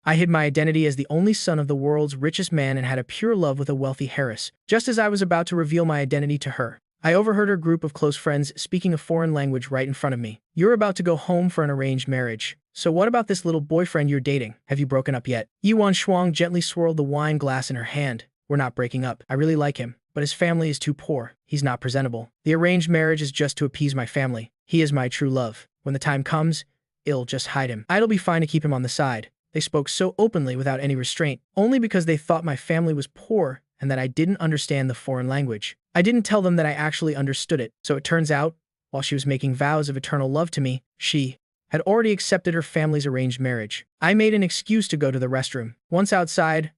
I hid my identity as the only son of the world's richest man and had a pure love with a wealthy heiress. Just as I was about to reveal my identity to her, I overheard her group of close friends speaking a foreign language right in front of me. You're about to go home for an arranged marriage. So what about this little boyfriend you're dating? Have you broken up yet? Yuan Shuang gently swirled the wine glass in her hand. We're not breaking up. I really like him, but his family is too poor. He's not presentable. The arranged marriage is just to appease my family. He is my true love. When the time comes, I'll just hide him. It'll be fine to keep him on the side. They spoke so openly without any restraint, only because they thought my family was poor and that I didn't understand the foreign language. I didn't tell them that I actually understood it, so it turns out, while she was making vows of eternal love to me, she had already accepted her family's arranged marriage. I made an excuse to go to the restroom. Once outside,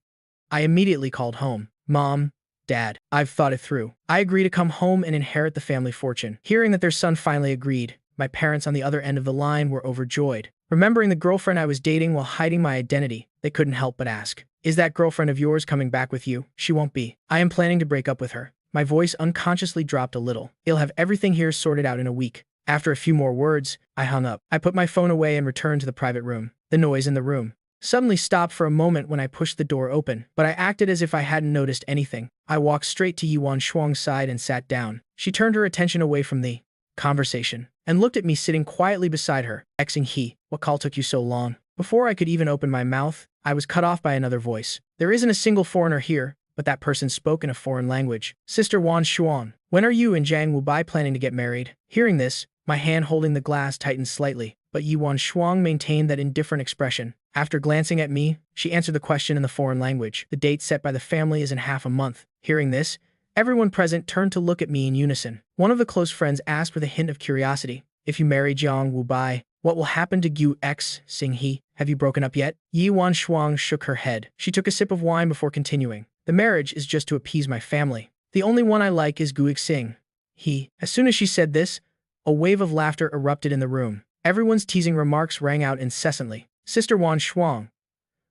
I immediately called home. Mom, Dad, I've thought it through. I agree to come home and inherit the family fortune. Hearing that their son finally agreed, my parents on the other end of the line were overjoyed. Remembering the girlfriend I was dating while hiding my identity, they couldn't help but ask, "Is that girlfriend of yours coming back with you?" She won't be. I am planning to break up with her. My voice unconsciously dropped a little. I'll have everything here sorted out in a week. After a few more words, I hung up. I put my phone away and returned to the private room. The noise in the room suddenly stopped for a moment when I pushed the door open, but I acted as if I hadn't noticed anything. I walked straight to Yuan Shuang's side and sat down. She turned her attention away from the conversation and looked at me sitting quietly beside her. He, what call took you so long? Before I could even open my mouth, I was cut off by another voice. There isn't a single foreigner here, but that person spoke in a foreign language. Sister Wan Xuan, when are you and Zhang Wubai planning to get married? Hearing this, my hand holding the glass tightened slightly, but Yuan Shuang maintained that indifferent expression. After glancing at me, she answered the question in the foreign language. The date set by the family is in half a month. Hearing this, everyone present turned to look at me in unison. One of the close friends asked with a hint of curiosity, "If you marry Zhang Wubai, what will happen to Gu X Sing He? Have you broken up yet?" Yuan Shuang shook her head. She took a sip of wine before continuing. "The marriage is just to appease my family. The only one I like is Gu Xing He." As soon as she said this, a wave of laughter erupted in the room. Everyone's teasing remarks rang out incessantly. "Sister Wan Shuang,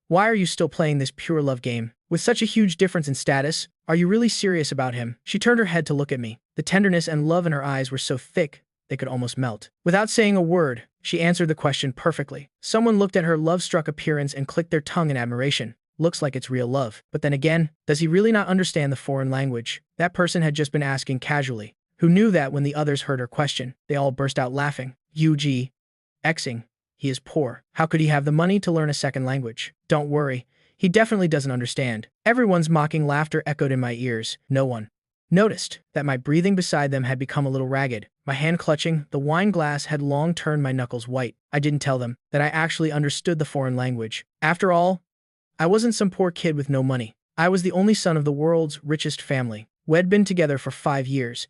why are you still playing this pure love game? With such a huge difference in status, are you really serious about him?" She turned her head to look at me. The tenderness and love in her eyes were so thick, they could almost melt. Without saying a word, she answered the question perfectly. Someone looked at her love-struck appearance and clicked their tongue in admiration. Looks like it's real love. But then again, does he really not understand the foreign language? That person had just been asking casually. Who knew that when the others heard her question, they all burst out laughing. Ug Xing, he is poor. How could he have the money to learn a second language? Don't worry, he definitely doesn't understand. Everyone's mocking laughter echoed in my ears. No one noticed that my breathing beside them had become a little ragged. My hand clutching the wine glass had long turned my knuckles white. I didn't tell them that I actually understood the foreign language. After all, I wasn't some poor kid with no money. I was the only son of the world's richest family. We'd been together for 5 years,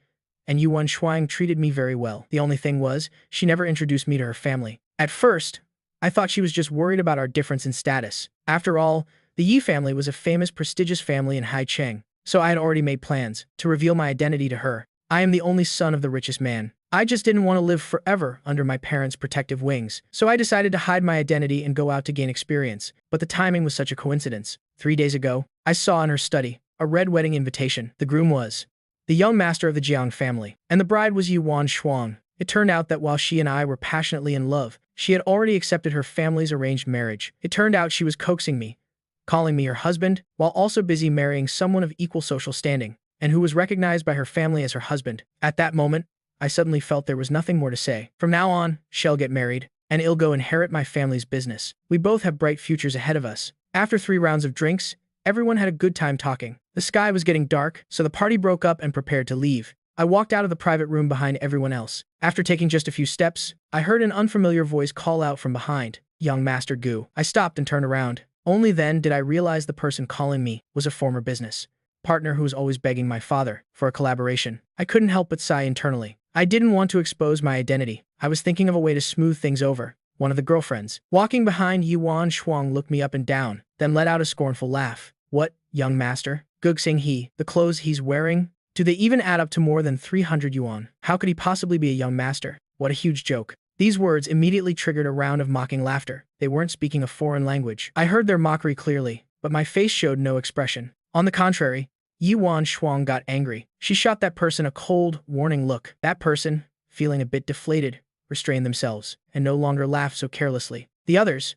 and Yuan Shuang treated me very well. The only thing was, she never introduced me to her family. At first, I thought she was just worried about our difference in status. After all, the Yi family was a famous, prestigious family in Haicheng, so I had already made plans to reveal my identity to her. I am the only son of the richest man. I just didn't want to live forever under my parents' protective wings, so I decided to hide my identity and go out to gain experience. But the timing was such a coincidence. 3 days ago, I saw in her study a red wedding invitation. The groom was the young master of the Jiang family, and the bride was Yuan Shuang. It turned out that while she and I were passionately in love, she had already accepted her family's arranged marriage. It turned out she was coaxing me, calling me her husband, while also busy marrying someone of equal social standing, and who was recognized by her family as her husband. At that moment, I suddenly felt there was nothing more to say. From now on, she'll get married, and I'll go inherit my family's business. We both have bright futures ahead of us. After 3 rounds of drinks, everyone had a good time talking. The sky was getting dark, so the party broke up and prepared to leave. I walked out of the private room behind everyone else. After taking just a few steps, I heard an unfamiliar voice call out from behind, "Young Master Gu." I stopped and turned around. Only then did I realize the person calling me was a former business partner who was always begging my father for a collaboration. I couldn't help but sigh internally. I didn't want to expose my identity. I was thinking of a way to smooth things over. One of the girlfriends walking behind Yuan Shuang looked me up and down, then let out a scornful laugh. "What, young master? Guxing He, the clothes he's wearing? Do they even add up to more than 300 yuan? How could he possibly be a young master? What a huge joke." These words immediately triggered a round of mocking laughter. They weren't speaking a foreign language. I heard their mockery clearly, but my face showed no expression. On the contrary, Yuan Shuang got angry. She shot that person a cold, warning look. That person, feeling a bit deflated, restrained themselves, and no longer laughed so carelessly. The others,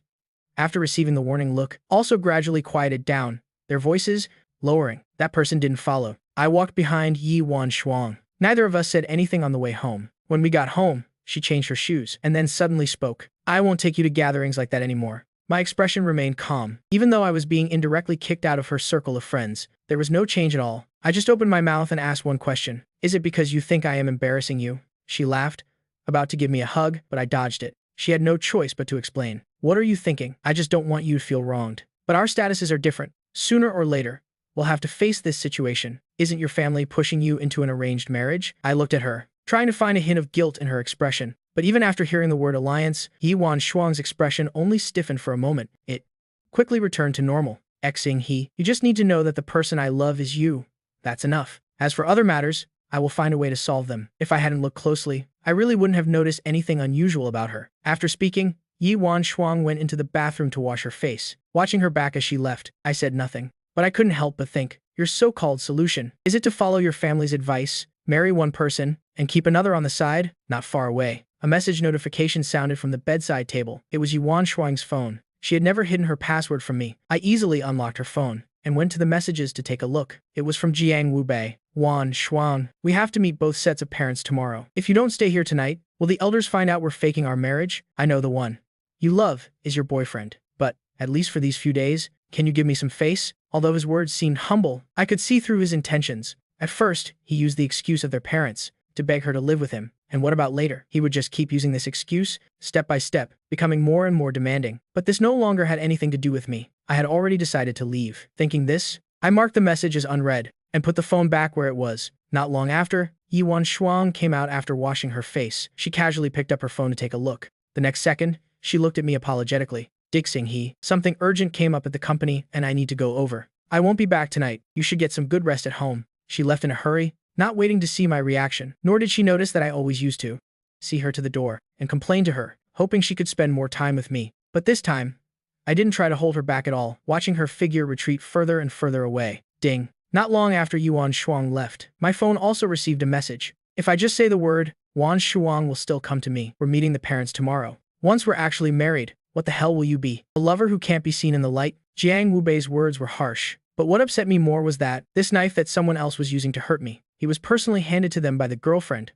After receiving the warning look, also gradually quieted down, their voices lowering. That person didn't follow. I walked behind Yi Wan Shuang. Neither of us said anything on the way home. When we got home, she changed her shoes and then suddenly spoke. I won't take you to gatherings like that anymore. My expression remained calm. Even though I was being indirectly kicked out of her circle of friends, there was no change at all. I just opened my mouth and asked one question. Is it because you think I am embarrassing you? She laughed, about to give me a hug, but I dodged it. She had no choice but to explain. What are you thinking? I just don't want you to feel wronged. But our statuses are different. Sooner or later, we'll have to face this situation. Isn't your family pushing you into an arranged marriage? I looked at her, trying to find a hint of guilt in her expression. But even after hearing the word alliance, Yi Wan Shuang's expression only stiffened for a moment. It quickly returned to normal. Xing he, you just need to know that the person I love is you. That's enough. As for other matters, I will find a way to solve them. If I hadn't looked closely, I really wouldn't have noticed anything unusual about her. After speaking, Yi Wan Shuang went into the bathroom to wash her face. Watching her back as she left, I said nothing. But I couldn't help but think, your so-called solution, is it to follow your family's advice, marry one person, and keep another on the side? Not far away. A message notification sounded from the bedside table. It was Yi Wan Shuang's phone. She had never hidden her password from me. I easily unlocked her phone and went to the messages to take a look. It was from Jiang Wubei. Wan Shuang, we have to meet both sets of parents tomorrow. If you don't stay here tonight, will the elders find out we're faking our marriage? I know the one you love is your boyfriend. But, at least for these few days, can you give me some face? Although his words seemed humble, I could see through his intentions. At first, he used the excuse of their parents to beg her to live with him. And what about later? He would just keep using this excuse, step by step, becoming more and more demanding. But this no longer had anything to do with me. I had already decided to leave. Thinking this, I marked the message as unread and put the phone back where it was. Not long after, Yi Wan Shuang came out after washing her face. She casually picked up her phone to take a look. The next second, she looked at me apologetically. Dixing he, something urgent came up at the company and I need to go over. I won't be back tonight. You should get some good rest at home. She left in a hurry, not waiting to see my reaction, nor did she notice that I always used to see her to the door and complain to her, hoping she could spend more time with me. But this time, I didn't try to hold her back at all, watching her figure retreat further and further away. Ding. Not long after Yi Wan Shuang left, my phone also received a message. If I just say the word, Wan Shuang will still come to me. We're meeting the parents tomorrow. Once we're actually married, what the hell will you be? A lover who can't be seen in the light? Jiang Wubei's words were harsh. But what upset me more was that this knife that someone else was using to hurt me, he was personally handed to them by the girlfriend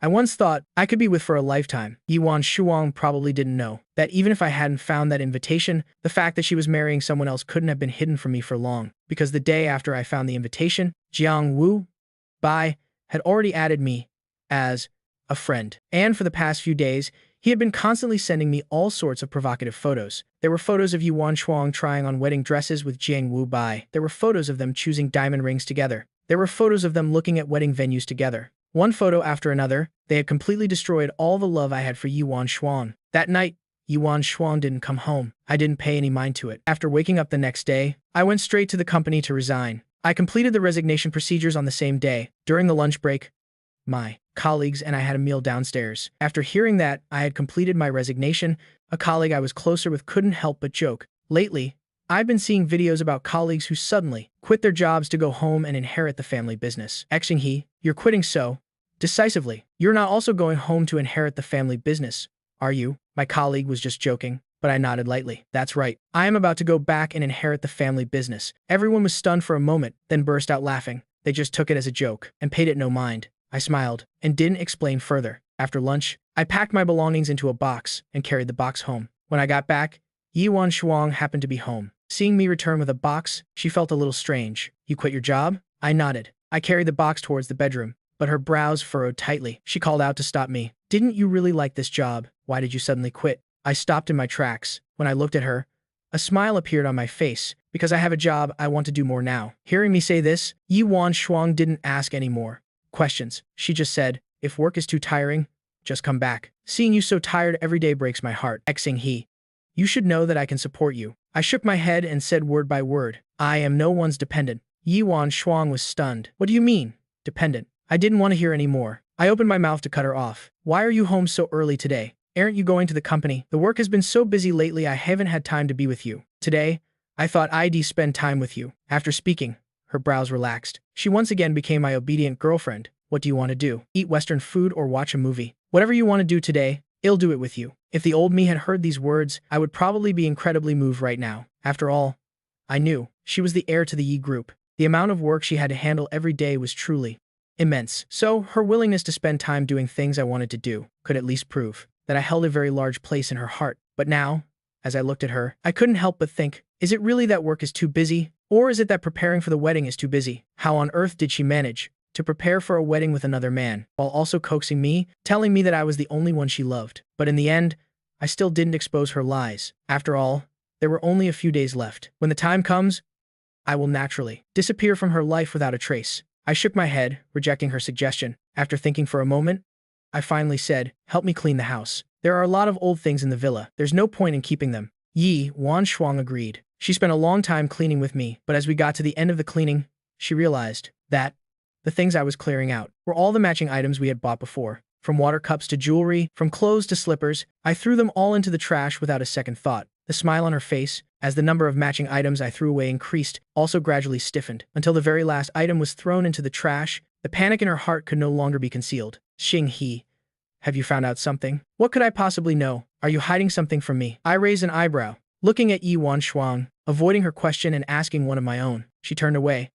I once thought I could be with for a lifetime. Yi Wan Shuang probably didn't know that even if I hadn't found that invitation, the fact that she was marrying someone else couldn't have been hidden from me for long, because the day after I found the invitation, Jiang Wu Bai had already added me as a friend. And for the past few days, he had been constantly sending me all sorts of provocative photos. There were photos of Yi Wan Shuang trying on wedding dresses with Jiang Wu Bai. There were photos of them choosing diamond rings together. There were photos of them looking at wedding venues together. One photo after another, they had completely destroyed all the love I had for Yi Wan Shuang. That night, Yi Wan Shuang didn't come home. I didn't pay any mind to it. After waking up the next day, I went straight to the company to resign. I completed the resignation procedures on the same day. During the lunch break, my colleagues and I had a meal downstairs. After hearing that I had completed my resignation, a colleague I was closer with couldn't help but joke. Lately, I've been seeing videos about colleagues who suddenly quit their jobs to go home and inherit the family business. Xing he, you're quitting so decisively. You're not also going home to inherit the family business, are you? My colleague was just joking, but I nodded lightly. That's right. I am about to go back and inherit the family business. Everyone was stunned for a moment, then burst out laughing. They just took it as a joke and paid it no mind. I smiled and didn't explain further. After lunch, I packed my belongings into a box and carried the box home. When I got back, Yi Wan Shuang happened to be home. Seeing me return with a box, she felt a little strange. You quit your job? I nodded. I carried the box towards the bedroom, but her brows furrowed tightly. She called out to stop me. Didn't you really like this job? Why did you suddenly quit? I stopped in my tracks. When I looked at her, a smile appeared on my face. Because I have a job, I want to do more now. Hearing me say this, Yi Wan Shuang didn't ask any more questions. She just said, if work is too tiring, just come back. Seeing you so tired every day breaks my heart. Xing he, you should know that I can support you. I shook my head and said word by word, I am no one's dependent. Yi Wan Shuang was stunned. What do you mean, dependent? I didn't want to hear any more. I opened my mouth to cut her off. Why are you home so early today? Aren't you going to the company? The work has been so busy lately I haven't had time to be with you. Today, I thought I'd spend time with you. After speaking, her brows relaxed. She once again became my obedient girlfriend. What do you want to do? Eat Western food or watch a movie? Whatever you want to do today, I'll do it with you. If the old me had heard these words, I would probably be incredibly moved right now. After all, I knew she was the heir to the Yi group. The amount of work she had to handle every day was truly immense. So, her willingness to spend time doing things I wanted to do could at least prove that I held a very large place in her heart. But now, as I looked at her, I couldn't help but think, is it really that work is too busy? Or is it that preparing for the wedding is too busy? How on earth did she manage to prepare for a wedding with another man, while also coaxing me, telling me that I was the only one she loved? But in the end, I still didn't expose her lies. After all, there were only a few days left. When the time comes, I will naturally disappear from her life without a trace. I shook my head, rejecting her suggestion. After thinking for a moment, I finally said, help me clean the house. There are a lot of old things in the villa. There's no point in keeping them. Yi Wanshuang agreed. She spent a long time cleaning with me, but as we got to the end of the cleaning, she realized that the things I was clearing out were all the matching items we had bought before. From water cups to jewelry, from clothes to slippers, I threw them all into the trash without a second thought. The smile on her face, as the number of matching items I threw away increased, also gradually stiffened, until the very last item was thrown into the trash. The panic in her heart could no longer be concealed. Xing He, have you found out something? What could I possibly know? Are you hiding something from me? I raised an eyebrow, looking at Yi Wanshuang, avoiding her question and asking one of my own. She turned away,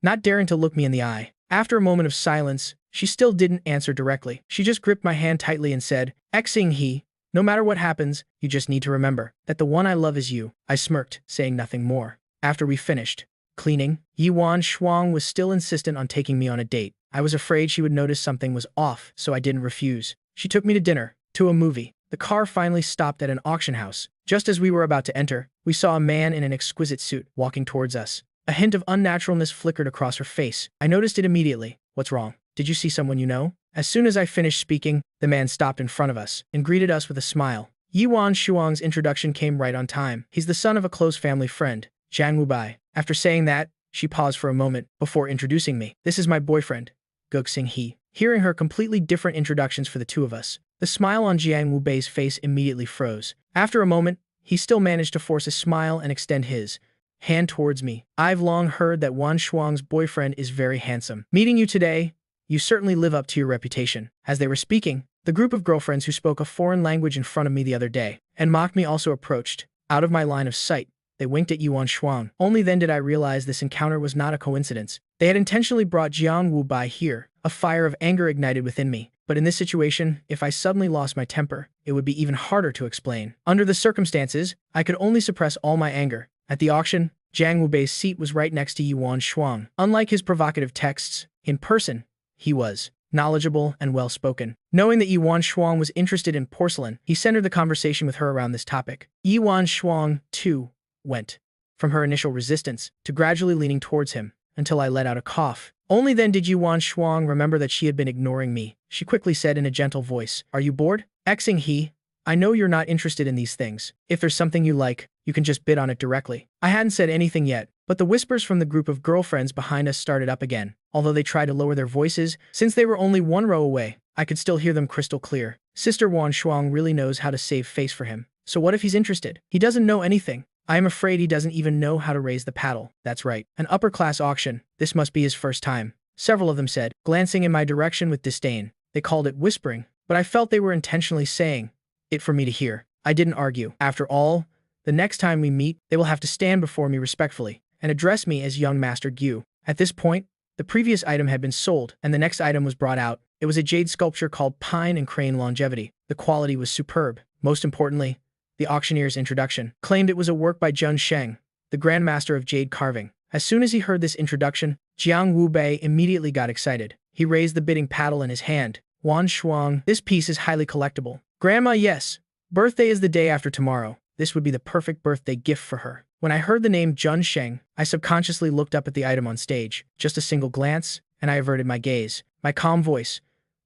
not daring to look me in the eye. After a moment of silence, she still didn't answer directly. She just gripped my hand tightly and said, Xing He, no matter what happens, you just need to remember that the one I love is you. I smirked, saying nothing more. After we finished cleaning, Yi Wanshuang was still insistent on taking me on a date. I was afraid she would notice something was off, so I didn't refuse. She took me to dinner, to a movie. The car finally stopped at an auction house. Just as we were about to enter, we saw a man in an exquisite suit walking towards us. A hint of unnaturalness flickered across her face. I noticed it immediately. What's wrong? Did you see someone you know? As soon as I finished speaking, the man stopped in front of us and greeted us with a smile. Yi Wanshuang's introduction came right on time. He's the son of a close family friend, Jiang Wubai. After saying that, she paused for a moment before introducing me. This is my boyfriend, Xing He. Hearing her completely different introductions for the two of us, the smile on Jiang Wubei's face immediately froze. After a moment, he still managed to force a smile and extend his hand towards me. I've long heard that Wanshuang's boyfriend is very handsome. Meeting you today, you certainly live up to your reputation. As they were speaking, the group of girlfriends who spoke a foreign language in front of me the other day and mocked me also approached. Out of my line of sight, they winked at Yi Wanshuang. Only then did I realize this encounter was not a coincidence. They had intentionally brought Jiang Wubai here. A fire of anger ignited within me. But in this situation, if I suddenly lost my temper, it would be even harder to explain. Under the circumstances, I could only suppress all my anger. At the auction, Jiang Wubei's seat was right next to Yi Wanshuang. Unlike his provocative texts, in person, he was knowledgeable and well-spoken. Knowing that Yi Wanshuang was interested in porcelain, he centered the conversation with her around this topic. Yi Wanshuang, too, went from her initial resistance to gradually leaning towards him until I let out a cough. Only then did Yi Wanshuang remember that she had been ignoring me. She quickly said in a gentle voice, Are you bored? Xing He, I know you're not interested in these things. If there's something you like, you can just bid on it directly. I hadn't said anything yet, but the whispers from the group of girlfriends behind us started up again. Although they tried to lower their voices, since they were only one row away, I could still hear them crystal clear. Sister Wanshuang really knows how to save face for him. So what if he's interested? He doesn't know anything. I am afraid he doesn't even know how to raise the paddle. That's right. An upper-class auction. This must be his first time. Several of them said, glancing in my direction with disdain. They called it whispering, but I felt they were intentionally saying it for me to hear. I didn't argue. After all, the next time we meet, they will have to stand before me respectfully and address me as young Master Gu. At this point, the previous item had been sold, and the next item was brought out. It was a jade sculpture called Pine and Crane Longevity. The quality was superb. Most importantly, the auctioneer's introduction claimed it was a work by Jun Sheng, the grandmaster of jade carving. As soon as he heard this introduction, Jiang Wubei immediately got excited. He raised the bidding paddle in his hand. Wanshuang, this piece is highly collectible. Grandma, yes. Birthday is the day after tomorrow. This would be the perfect birthday gift for her. When I heard the name Jun Sheng, I subconsciously looked up at the item on stage. Just a single glance, and I averted my gaze. My calm voice,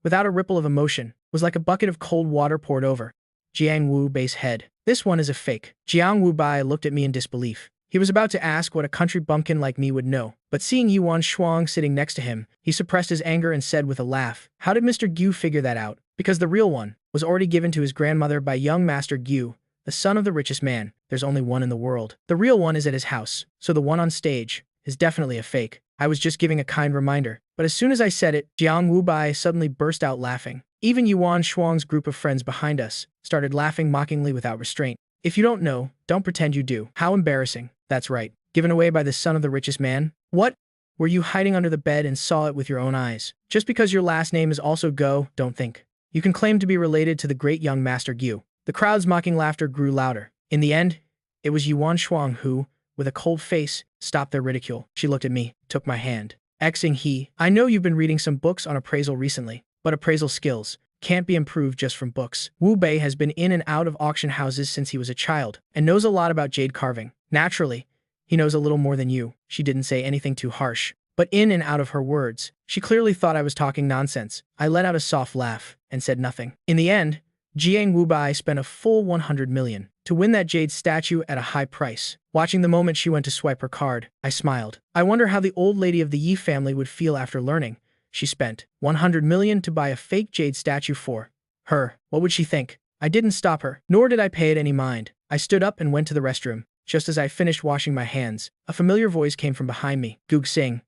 without a ripple of emotion, was like a bucket of cold water poured over Jiang Wubei's head. This one is a fake. Jiang Wubai looked at me in disbelief. He was about to ask what a country bumpkin like me would know, but seeing Yi Wanshuang sitting next to him, he suppressed his anger and said with a laugh, How did Mr. Gu figure that out? Because the real one was already given to his grandmother by young Master Gu, the son of the richest man. There's only one in the world. The real one is at his house, so the one on stage is definitely a fake. I was just giving a kind reminder, but as soon as I said it, Jiang Wubai suddenly burst out laughing. Even Yuan Shuang's group of friends behind us started laughing mockingly without restraint. If you don't know, don't pretend you do. How embarrassing. That's right. Given away by the son of the richest man? What? Were you hiding under the bed and saw it with your own eyes? Just because your last name is also Go, don't think. You can claim to be related to the great young Master Gu. The crowd's mocking laughter grew louder. In the end, it was Yuan Shuang who, with a cold face, stopped their ridicule. She looked at me, took my hand. Xing he, I know you've been reading some books on appraisal recently, but appraisal skills can't be improved just from books. Wu Bei has been in and out of auction houses since he was a child, and knows a lot about jade carving. Naturally, he knows a little more than you. She didn't say anything too harsh, but in and out of her words, she clearly thought I was talking nonsense. I let out a soft laugh and said nothing. In the end, Jiang Wubai spent a full 100 million to win that jade statue at a high price. Watching the moment she went to swipe her card, I smiled. I wonder how the old lady of the Yi family would feel after learning she spent 100 million to buy a fake jade statue for her. What would she think? I didn't stop her, nor did I pay it any mind. I stood up and went to the restroom. Just as I finished washing my hands, a familiar voice came from behind me. Gug Sing.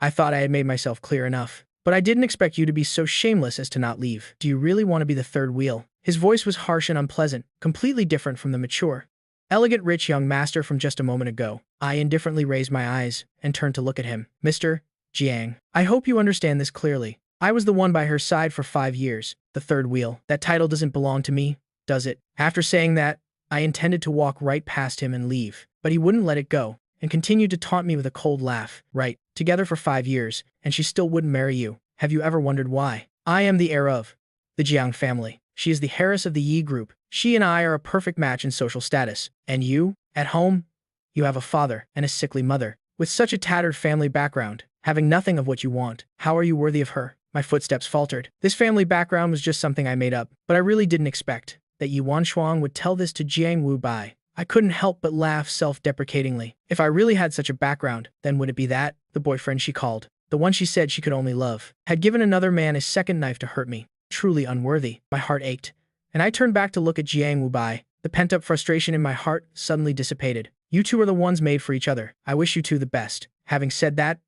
I thought I had made myself clear enough, but I didn't expect you to be so shameless as to not leave. Do you really want to be the third wheel? His voice was harsh and unpleasant, completely different from the mature, elegant rich young master from just a moment ago. I indifferently raised my eyes and turned to look at him. Mr. Jiang, I hope you understand this clearly. I was the one by her side for 5 years, the third wheel. That title doesn't belong to me, does it? After saying that, I intended to walk right past him and leave, but he wouldn't let it go and continued to taunt me with a cold laugh. Right, together for 5 years, and she still wouldn't marry you. Have you ever wondered why? I am the heir of the Jiang family. She is the heiress of the Yi group. She and I are a perfect match in social status. And you, at home, you have a father and a sickly mother. With such a tattered family background, having nothing of what you want, how are you worthy of her? My footsteps faltered. This family background was just something I made up, but I really didn't expect that Yuan Shuang would tell this to Jiang Wubai. I couldn't help but laugh self-deprecatingly. If I really had such a background, then would it be that the boyfriend she called, the one she said she could only love, had given another man a second knife to hurt me? Truly unworthy. My heart ached, and I turned back to look at Jiang Wubai. The pent-up frustration in my heart suddenly dissipated. You two are the ones made for each other. I wish you two the best. Having said that,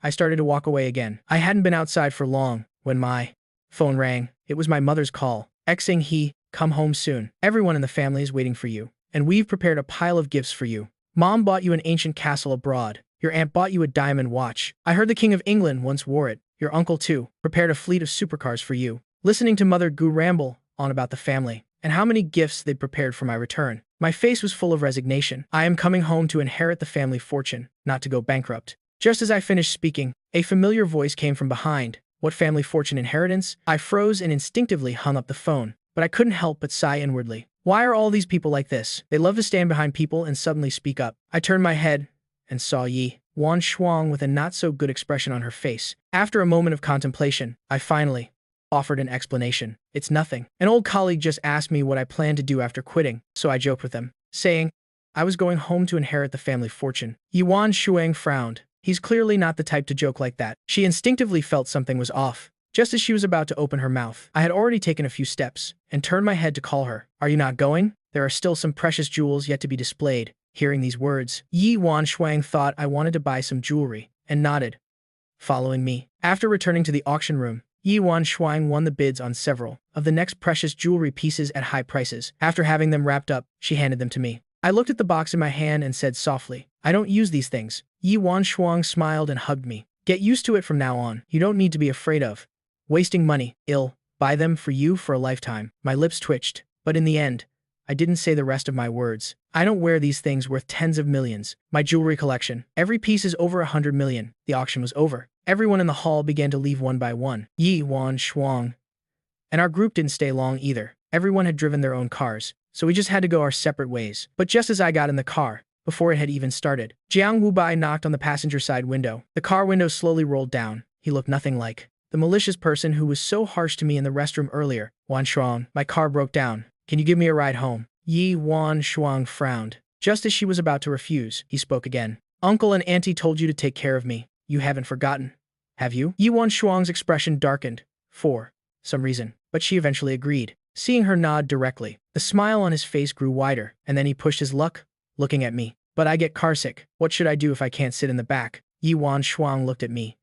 I started to walk away again. I hadn't been outside for long when my phone rang. It was my mother's call. Xing he, come home soon. Everyone in the family is waiting for you, and we've prepared a pile of gifts for you. Mom bought you an ancient castle abroad. Your aunt bought you a diamond watch. I heard the King of England once wore it. Your uncle, too, prepared a fleet of supercars for you. Listening to Mother Gu ramble on about the family and how many gifts they'd prepared for my return, my face was full of resignation. I am coming home to inherit the family fortune, not to go bankrupt. Just as I finished speaking, a familiar voice came from behind. What family fortune inheritance? I froze and instinctively hung up the phone, but I couldn't help but sigh inwardly. Why are all these people like this? They love to stand behind people and suddenly speak up. I turned my head and saw Yuan Shuang with a not-so-good expression on her face. After a moment of contemplation, I finally offered an explanation. It's nothing. An old colleague just asked me what I planned to do after quitting, so I joked with him, saying I was going home to inherit the family fortune. Yuan Shuang frowned. He's clearly not the type to joke like that. She instinctively felt something was off. Just as she was about to open her mouth, I had already taken a few steps and turned my head to call her. Are you not going? There are still some precious jewels yet to be displayed. Hearing these words, Yuan Shuang thought I wanted to buy some jewelry and nodded, following me. After returning to the auction room, Yuan Shuang won the bids on several of the next precious jewelry pieces at high prices. After having them wrapped up, she handed them to me. I looked at the box in my hand and said softly, I don't use these things. Yuan Shuang smiled and hugged me. Get used to it from now on. You don't need to be afraid of wasting money. I'll buy them for you for a lifetime. My lips twitched, but in the end, I didn't say the rest of my words. I don't wear these things worth tens of millions. My jewelry collection, every piece is over 100 million. The auction was over. Everyone in the hall began to leave one by one. Yuan Shuang. And our group didn't stay long either. Everyone had driven their own cars, so we just had to go our separate ways. But just as I got in the car, before it had even started, Jiang Wubai knocked on the passenger side window. The car window slowly rolled down. He looked nothing like the malicious person who was so harsh to me in the restroom earlier. Yuan Shuang, my car broke down. Can you give me a ride home? Yuan Shuang frowned. Just as she was about to refuse, he spoke again. Uncle and Auntie told you to take care of me. You haven't forgotten, have you? Yuan Shuang's expression darkened, for some reason, but she eventually agreed. Seeing her nod directly, the smile on his face grew wider, and then he pushed his luck, looking at me. But I get carsick. What should I do if I can't sit in the back? Yuan Shuang looked at me.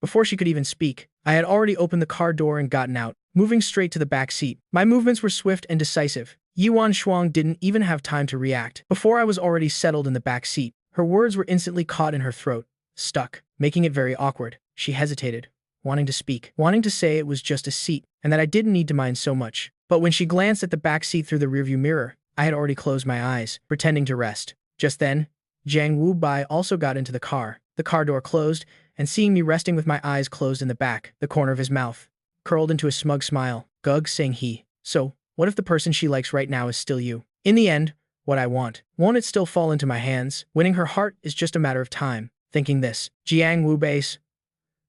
Before she could even speak, I had already opened the car door and gotten out, moving straight to the back seat. My movements were swift and decisive. Yi Shuang didn't even have time to react. Before I was already settled in the back seat, her words were instantly caught in her throat, stuck, making it very awkward. She hesitated, wanting to speak, wanting to say it was just a seat, and that I didn't need to mind so much. But when she glanced at the back seat through the rearview mirror, I had already closed my eyes, pretending to rest. Just then, Jiang Wu Bai also got into the car. The car door closed, and seeing me resting with my eyes closed in the back, the corner of his mouth curled into a smug smile. Gug, saying he. So, what if the person she likes right now is still you? In the end, what I want, won't it still fall into my hands? Winning her heart is just a matter of time. Thinking this, Jiang Wu Bai's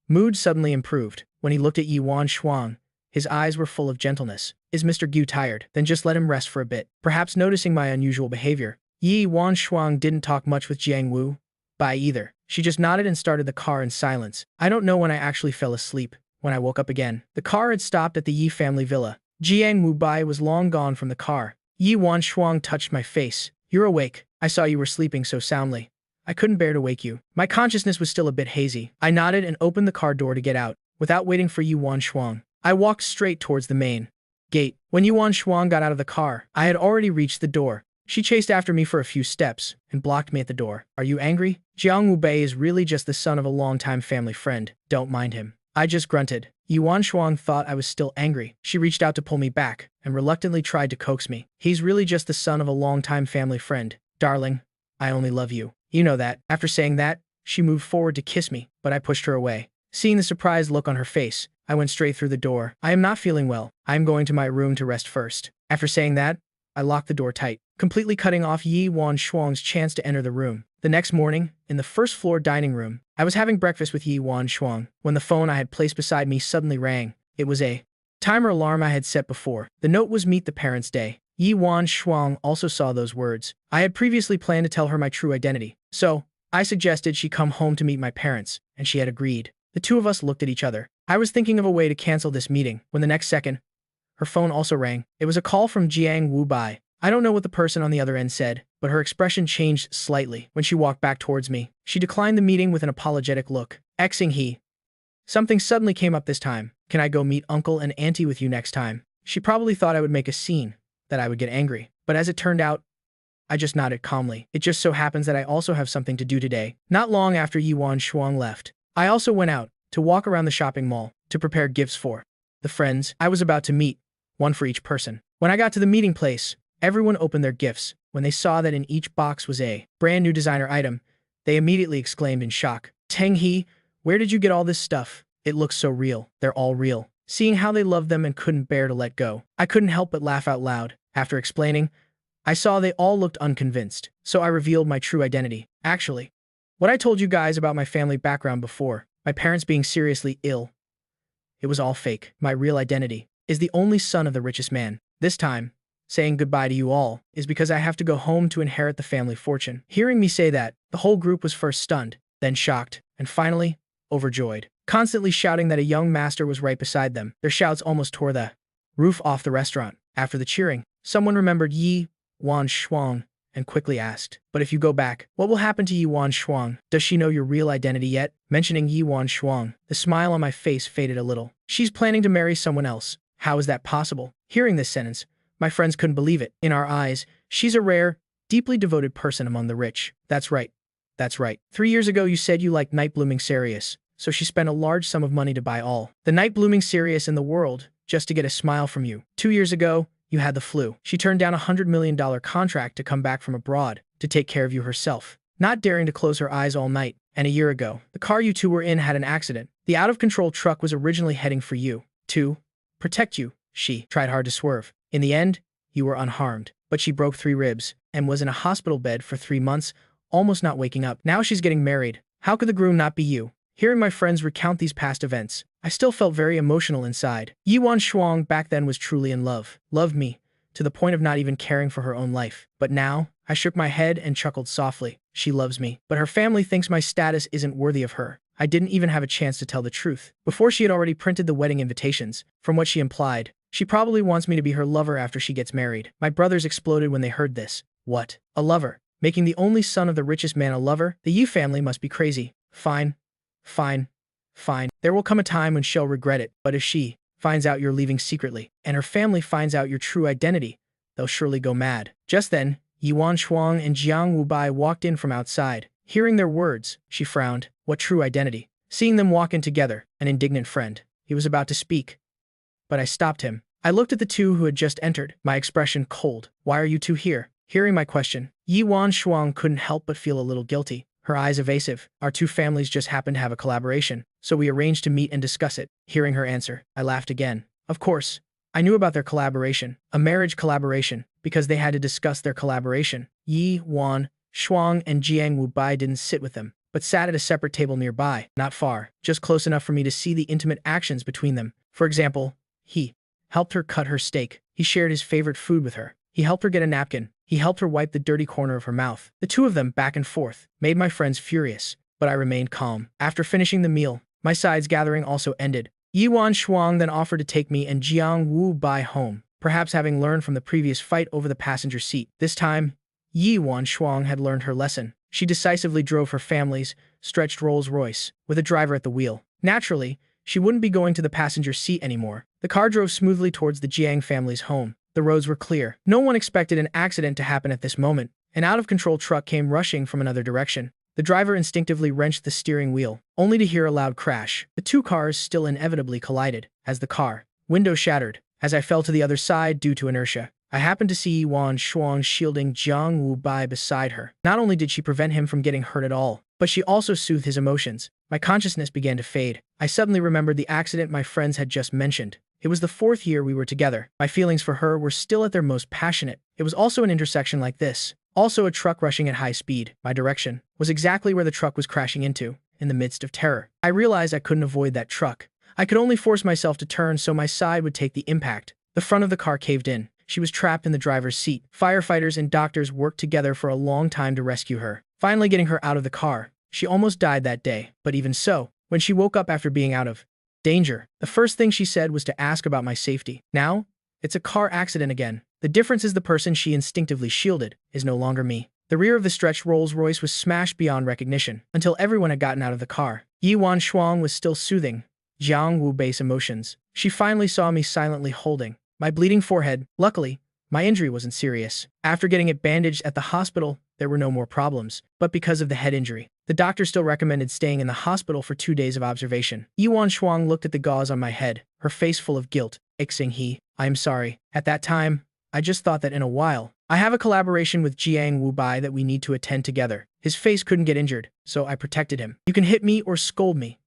mood suddenly improved. When he looked at Yi Shuang, his eyes were full of gentleness. Is Mr. Gu tired? Then just let him rest for a bit. Perhaps noticing my unusual behavior, Yi Shuang didn't talk much with Jiang Wu Bai either. She just nodded and started the car in silence. I don't know when I actually fell asleep. When I woke up again, the car had stopped at the Yi family villa. Jiang Wu Bai was long gone from the car. Yi Shuang touched my face. You're awake. I saw you were sleeping so soundly. I couldn't bear to wake you. My consciousness was still a bit hazy. I nodded and opened the car door to get out. Without waiting for Yi Shuang, I walked straight towards the main gate. When Yi Shuang got out of the car, I had already reached the door. She chased after me for a few steps and blocked me at the door. Are you angry? Jiang Wu Bai is really just the son of a longtime family friend. Don't mind him. I just grunted. Yi Shuang thought I was still angry. She reached out to pull me back and reluctantly tried to coax me. He's really just the son of a longtime family friend. Darling, I only love you. You know that. After saying that, she moved forward to kiss me, but I pushed her away. Seeing the surprised look on her face, I went straight through the door. I am not feeling well. I am going to my room to rest first. After saying that, I locked the door tight, completely cutting off Yi Shuang's chance to enter the room. The next morning, in the first floor dining room, I was having breakfast with Yi Shuang when the phone I had placed beside me suddenly rang. It was a timer alarm I had set before. The note was Meet the Parents' Day. Yi Shuang also saw those words. I had previously planned to tell her my true identity, so I suggested she come home to meet my parents, and she had agreed. The two of us looked at each other. I was thinking of a way to cancel this meeting when the next second, her phone also rang. It was a call from Jiang Wu Bai. I don't know what the person on the other end said, but her expression changed slightly when she walked back towards me. She declined the meeting with an apologetic look. Xing he. Something suddenly came up this time. Can I go meet uncle and auntie with you next time? She probably thought I would make a scene, that I would get angry. But as it turned out, I just nodded calmly. It just so happens that I also have something to do today. Not long after Yi Shuang left, I also went out to walk around the shopping mall to prepare gifts for the friends I was about to meet, one for each person. When I got to the meeting place, everyone opened their gifts. When they saw that in each box was a brand new designer item, they immediately exclaimed in shock. Teng He, where did you get all this stuff? It looks so real. They're all real. Seeing how they loved them and couldn't bear to let go, I couldn't help but laugh out loud. After explaining, I saw they all looked unconvinced, so I revealed my true identity. Actually, what I told you guys about my family background before, my parents being seriously ill, it was all fake. My real identity is the only son of the richest man. This time, saying goodbye to you all is because I have to go home to inherit the family fortune. Hearing me say that, the whole group was first stunned, then shocked, and finally, overjoyed, constantly shouting that a young master was right beside them. Their shouts almost tore the roof off the restaurant. After the cheering, someone remembered Yi Shuang and quickly asked, but if you go back, what will happen to Yi Shuang? Does she know your real identity yet? Mentioning Yi Shuang, the smile on my face faded a little. She's planning to marry someone else. How is that possible? Hearing this sentence, my friends couldn't believe it. In our eyes, she's a rare, deeply devoted person among the rich. That's right. That's right. 3 years ago you said you liked night blooming cereus, so she spent a large sum of money to buy all the night blooming cereus in the world just to get a smile from you. 2 years ago, you had the flu. She turned down $100 million contract to come back from abroad to take care of you herself, not daring to close her eyes all night. And a year ago, the car you two were in had an accident. The out-of-control truck was originally heading for you. To protect you, she tried hard to swerve. In the end, you were unharmed, but she broke 3 ribs and was in a hospital bed for 3 months, almost not waking up. Now she's getting married. How could the groom not be you? Hearing my friends recount these past events, I still felt very emotional inside. Yi Shuang back then was truly in love. Loved me, to the point of not even caring for her own life. But now, I shook my head and chuckled softly. She loves me, but her family thinks my status isn't worthy of her. I didn't even have a chance to tell the truth. Before she had already printed the wedding invitations, from what she implied, she probably wants me to be her lover after she gets married. My brothers exploded when they heard this. What? A lover? Making the only son of the richest man a lover? The Yu family must be crazy. Fine. fine. There will come a time when she'll regret it, but if she finds out you're leaving secretly, and her family finds out your true identity, they'll surely go mad. Just then, Yuan Shuang and Jiang Wubai walked in from outside. Hearing their words, she frowned. What true identity? Seeing them walk in together, an indignant friend. He was about to speak, but I stopped him. I looked at the two who had just entered, my expression cold. Why are you two here? Hearing my question, Yuan Shuang couldn't help but feel a little guilty. Her eyes evasive. Our two families just happened to have a collaboration, so we arranged to meet and discuss it. Hearing her answer, I laughed again. Of course, I knew about their collaboration, a marriage collaboration, because they had to discuss their collaboration. Yuan Shuang and Jiang Wubai didn't sit with them, but sat at a separate table nearby, not far, just close enough for me to see the intimate actions between them. For example, he helped her cut her steak. He shared his favorite food with her. He helped her get a napkin. He helped her wipe the dirty corner of her mouth. The two of them, back and forth, made my friends furious, but I remained calm. After finishing the meal, my sides gathering also ended. Yuan Shuang then offered to take me and Jiang Wubai home, perhaps having learned from the previous fight over the passenger seat. This time, Yuan Shuang had learned her lesson. She decisively drove her family's stretched Rolls-Royce, with a driver at the wheel. Naturally, she wouldn't be going to the passenger seat anymore. The car drove smoothly towards the Jiang family's home. The roads were clear. No one expected an accident to happen at this moment. An out-of-control truck came rushing from another direction. The driver instinctively wrenched the steering wheel, only to hear a loud crash. The two cars still inevitably collided, as the car window shattered. As I fell to the other side due to inertia, I happened to see Yuan Shuang shielding Jiang Wubai beside her. Not only did she prevent him from getting hurt at all, but she also soothed his emotions. My consciousness began to fade. I suddenly remembered the accident my friends had just mentioned. It was the 4th year we were together. My feelings for her were still at their most passionate. It was also an intersection like this. Also a truck rushing at high speed. My direction was exactly where the truck was crashing into, in the midst of terror. I realized I couldn't avoid that truck. I could only force myself to turn so my side would take the impact. The front of the car caved in. She was trapped in the driver's seat. Firefighters and doctors worked together for a long time to rescue her, finally getting her out of the car. She almost died that day, but even so, when she woke up after being out of danger, the first thing she said was to ask about my safety. Now, it's a car accident again. The difference is the person she instinctively shielded is no longer me. The rear of the stretched Rolls-Royce was smashed beyond recognition, until everyone had gotten out of the car. Yuan Shuang was still soothing Jiang Wubei's emotions. She finally saw me silently holding my bleeding forehead. Luckily, my injury wasn't serious. After getting it bandaged at the hospital, there were no more problems. But because of the head injury, the doctor still recommended staying in the hospital for 2 days of observation. Yuan Shuang looked at the gauze on my head, her face full of guilt. Ixing I am sorry. At that time, I just thought that in a while, I have a collaboration with Jiang Wubai that we need to attend together. His face couldn't get injured, so I protected him. You can hit me or scold me.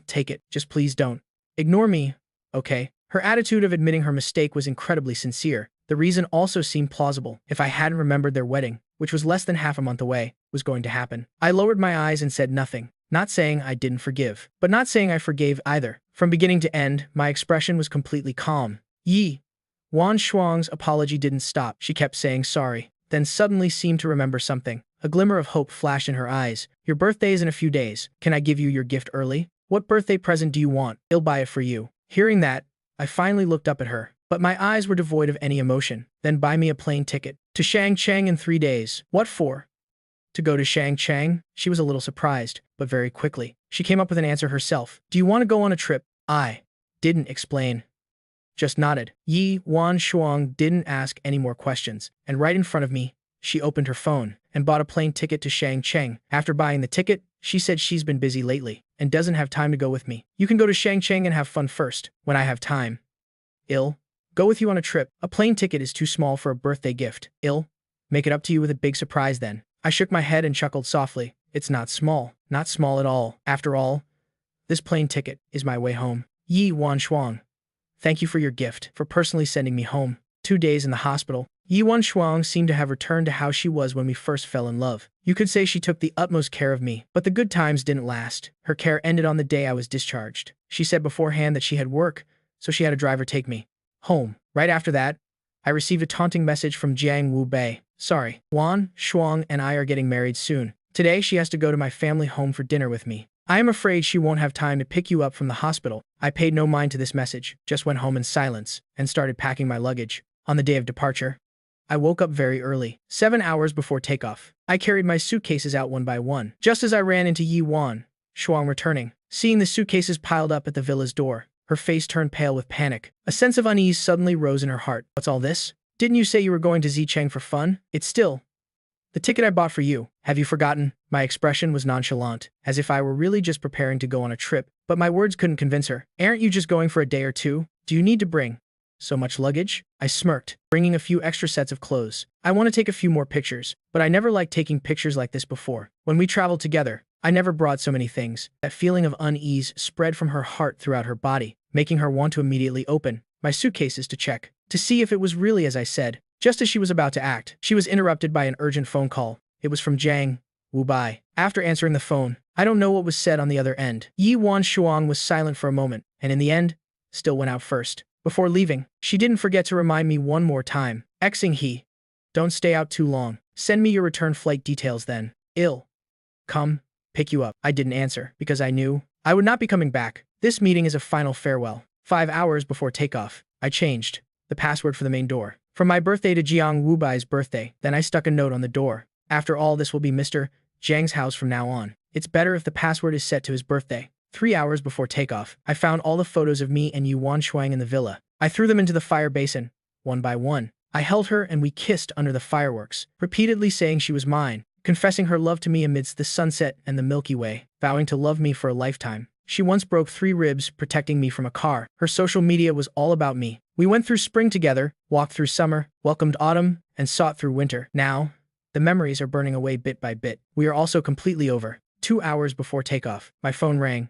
Take it. Just please don't ignore me, okay? Her attitude of admitting her mistake was incredibly sincere. The reason also seemed plausible. If I hadn't remembered their wedding, which was less than half a month away, was going to happen. I lowered my eyes and said nothing. Not saying I didn't forgive, but not saying I forgave either. From beginning to end, my expression was completely calm. Yuan Shuang's apology didn't stop. She kept saying sorry, then suddenly seemed to remember something. A glimmer of hope flashed in her eyes. Your birthday is in a few days. Can I give you your gift early? What birthday present do you want? I'll buy it for you. Hearing that, I finally looked up at her, but my eyes were devoid of any emotion. Then buy me a plane ticket to Shangcheng in 3 days. What for? To go to Shangcheng? She was a little surprised, but very quickly, she came up with an answer herself. Do you want to go on a trip? I didn't explain. Just nodded. Yuan Shuang didn't ask any more questions, and right in front of me, she opened her phone and bought a plane ticket to Shangcheng. After buying the ticket, she said she's been busy lately and doesn't have time to go with me. You can go to Shangcheng and have fun first, when I have time. I'll go with you on a trip. A plane ticket is too small for a birthday gift. I'll make it up to you with a big surprise then. I shook my head and chuckled softly. It's not small at all. After all, this plane ticket is my way home. Yuan Shuang, thank you for your gift, for personally sending me home. 2 days in the hospital. Yuan Shuang seemed to have returned to how she was when we first fell in love. You could say she took the utmost care of me, but the good times didn't last. Her care ended on the day I was discharged. She said beforehand that she had work, so she had a driver take me home. Right after that, I received a taunting message from Jiang Wubei. Sorry, Yuan Shuang and I are getting married soon. Today she has to go to my family home for dinner with me. I am afraid she won't have time to pick you up from the hospital. I paid no mind to this message, just went home in silence, and started packing my luggage. On the day of departure, I woke up very early, 7 hours before takeoff. I carried my suitcases out one by one. Just as I ran into Yuan Shuang returning, Seeing the suitcases piled up at the villa's door, her face turned pale with panic. A sense of unease suddenly rose in her heart. What's all this? Didn't you say you were going to Zicheng for fun? It's still the ticket I bought for you. Have you forgotten? My expression was nonchalant, as if I were really just preparing to go on a trip, but my words couldn't convince her. Aren't you just going for a day or two? Do you need to bring so much luggage? I smirked, bringing a few extra sets of clothes. I want to take a few more pictures, but I never liked taking pictures like this before. When we traveled together, I never brought so many things. That feeling of unease spread from her heart throughout her body, making her want to immediately open my suitcases to check, to see if it was really as I said. Just as she was about to act, she was interrupted by an urgent phone call. It was from Jiang Wubai. After answering the phone, I don't know what was said on the other end. Yi Wanshuang was silent for a moment, and in the end, still went out first. Before leaving, she didn't forget to remind me one more time. Xing he. Don't stay out too long. Send me your return flight details then. I'll come pick you up. I didn't answer, because I knew I would not be coming back. This meeting is a final farewell. 5 hours before takeoff, I changed the password for the main door from my birthday to Jiang Wubai's birthday. Then I stuck a note on the door. After all, this will be Mr. Jiang's house from now on. It's better if the password is set to his birthday. 3 hours before takeoff, I found all the photos of me and Yu Wanshuang in the villa. I threw them into the fire basin, one by one. I held her and we kissed under the fireworks, repeatedly saying she was mine, confessing her love to me amidst the sunset and the Milky Way, vowing to love me for a lifetime. She once broke 3 ribs protecting me from a car. Her social media was all about me. We went through spring together, walked through summer, welcomed autumn, and sought through winter. Now, the memories are burning away bit by bit. We are also completely over. 2 hours before takeoff, my phone rang.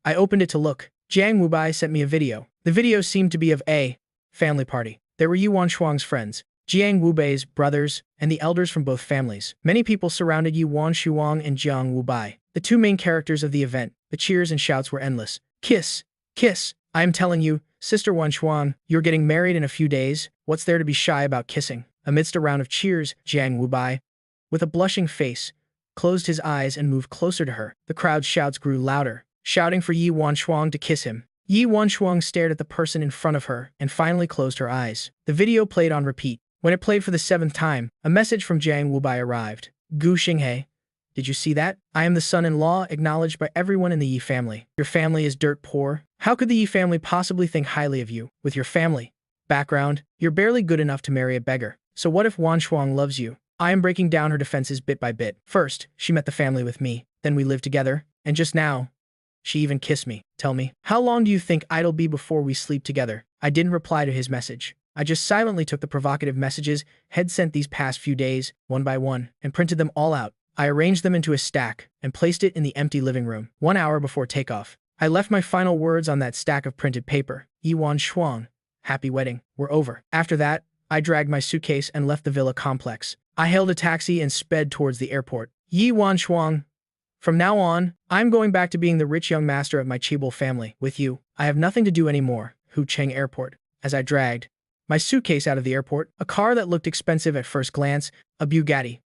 I opened it to look. Jiang Wubai sent me a video. The video seemed to be of a family party. There were Yu Wanshuang's friends, Jiang Wubei's brothers, and the elders from both families. Many people surrounded Yu Wanshuang and Jiang Wubai, the 2 main characters of the event. The cheers and shouts were endless. Kiss! Kiss! I am telling you, Sister Wanshuang, you're getting married in a few days. What's there to be shy about kissing? Amidst a round of cheers, Jiang Wubai, with a blushing face, closed his eyes and moved closer to her. The crowd's shouts grew louder, shouting for Yi Wanshuang to kiss him. Yi Wanshuang stared at the person in front of her and finally closed her eyes. The video played on repeat. When it played for the 7th time, a message from Jiang Wubai arrived. Gu Xinghe. Did you see that? I am the son-in-law acknowledged by everyone in the Yi family. Your family is dirt poor. How could the Yi family possibly think highly of you? With your family background, you're barely good enough to marry a beggar. So what if Wanshuang loves you? I am breaking down her defenses bit by bit. First, she met the family with me. Then we lived together. And just now, she even kissed me. Tell me, how long do you think it'll be before we sleep together? I didn't reply to his message. I just silently took the provocative messages had sent these past few days, one by one, and printed them all out. I arranged them into a stack and placed it in the empty living room. 1 hour before takeoff, I left my final words on that stack of printed paper. Yi Wanshuang, happy wedding. We're over. After that, I dragged my suitcase and left the villa complex. I hailed a taxi and sped towards the airport. Yi Wanshuang, from now on, I'm going back to being the rich young master of my Chibol family. With you, I have nothing to do anymore. Hucheng Airport. As I dragged my suitcase out of the airport, a car that looked expensive at first glance, a Bugatti,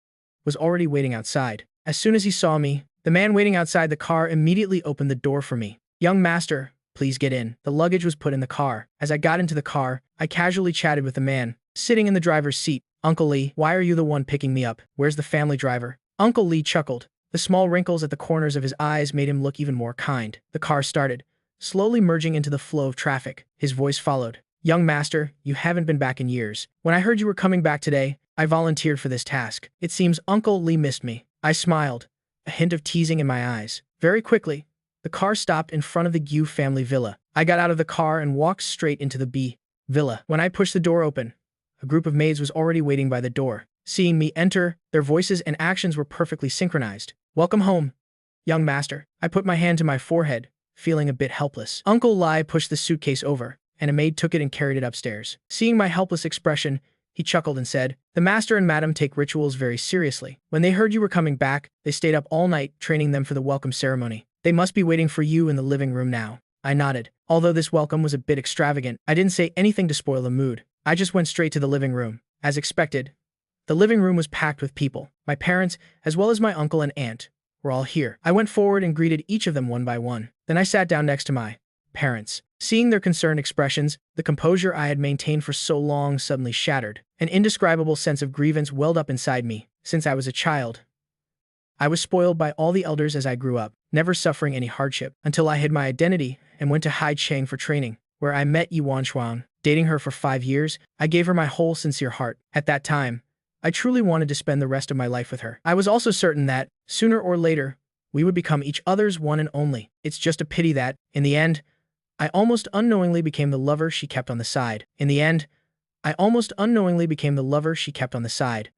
was already waiting outside. As soon as he saw me, the man waiting outside the car immediately opened the door for me. Young master, please get in. The luggage was put in the car. As I got into the car, I casually chatted with the man sitting in the driver's seat. Uncle Lee, why are you the one picking me up? Where's the family driver? Uncle Lee chuckled. The small wrinkles at the corners of his eyes made him look even more kind. The car started, slowly merging into the flow of traffic. His voice followed. Young master, you haven't been back in years. When I heard you were coming back today, I volunteered for this task. It seems Uncle Lee missed me. I smiled, a hint of teasing in my eyes. Very quickly, the car stopped in front of the Gu family villa. I got out of the car and walked straight into the B villa. When I pushed the door open, a group of maids was already waiting by the door. Seeing me enter, their voices and actions were perfectly synchronized. Welcome home, young master. I put my hand to my forehead, feeling a bit helpless. Uncle Lai pushed the suitcase over, and a maid took it and carried it upstairs. Seeing my helpless expression, he chuckled and said, the master and madam take rituals very seriously. When they heard you were coming back, they stayed up all night training them for the welcome ceremony. They must be waiting for you in the living room now. I nodded. Although this welcome was a bit extravagant, I didn't say anything to spoil the mood. I just went straight to the living room. As expected, the living room was packed with people. My parents, as well as my uncle and aunt, were all here. I went forward and greeted each of them one by one. Then I sat down next to my parents. Seeing their concerned expressions, the composure I had maintained for so long suddenly shattered. An indescribable sense of grievance welled up inside me. Since I was a child, I was spoiled by all the elders as I grew up. never suffering any hardship, until I hid my identity and went to Haicheng for training, where I met Yuan Shuang. Dating her for 5 years, I gave her my whole sincere heart. At that time, I truly wanted to spend the rest of my life with her. I was also certain that, sooner or later, we would become each other's one and only. It's just a pity that, in the end, I almost unknowingly became the lover she kept on the side.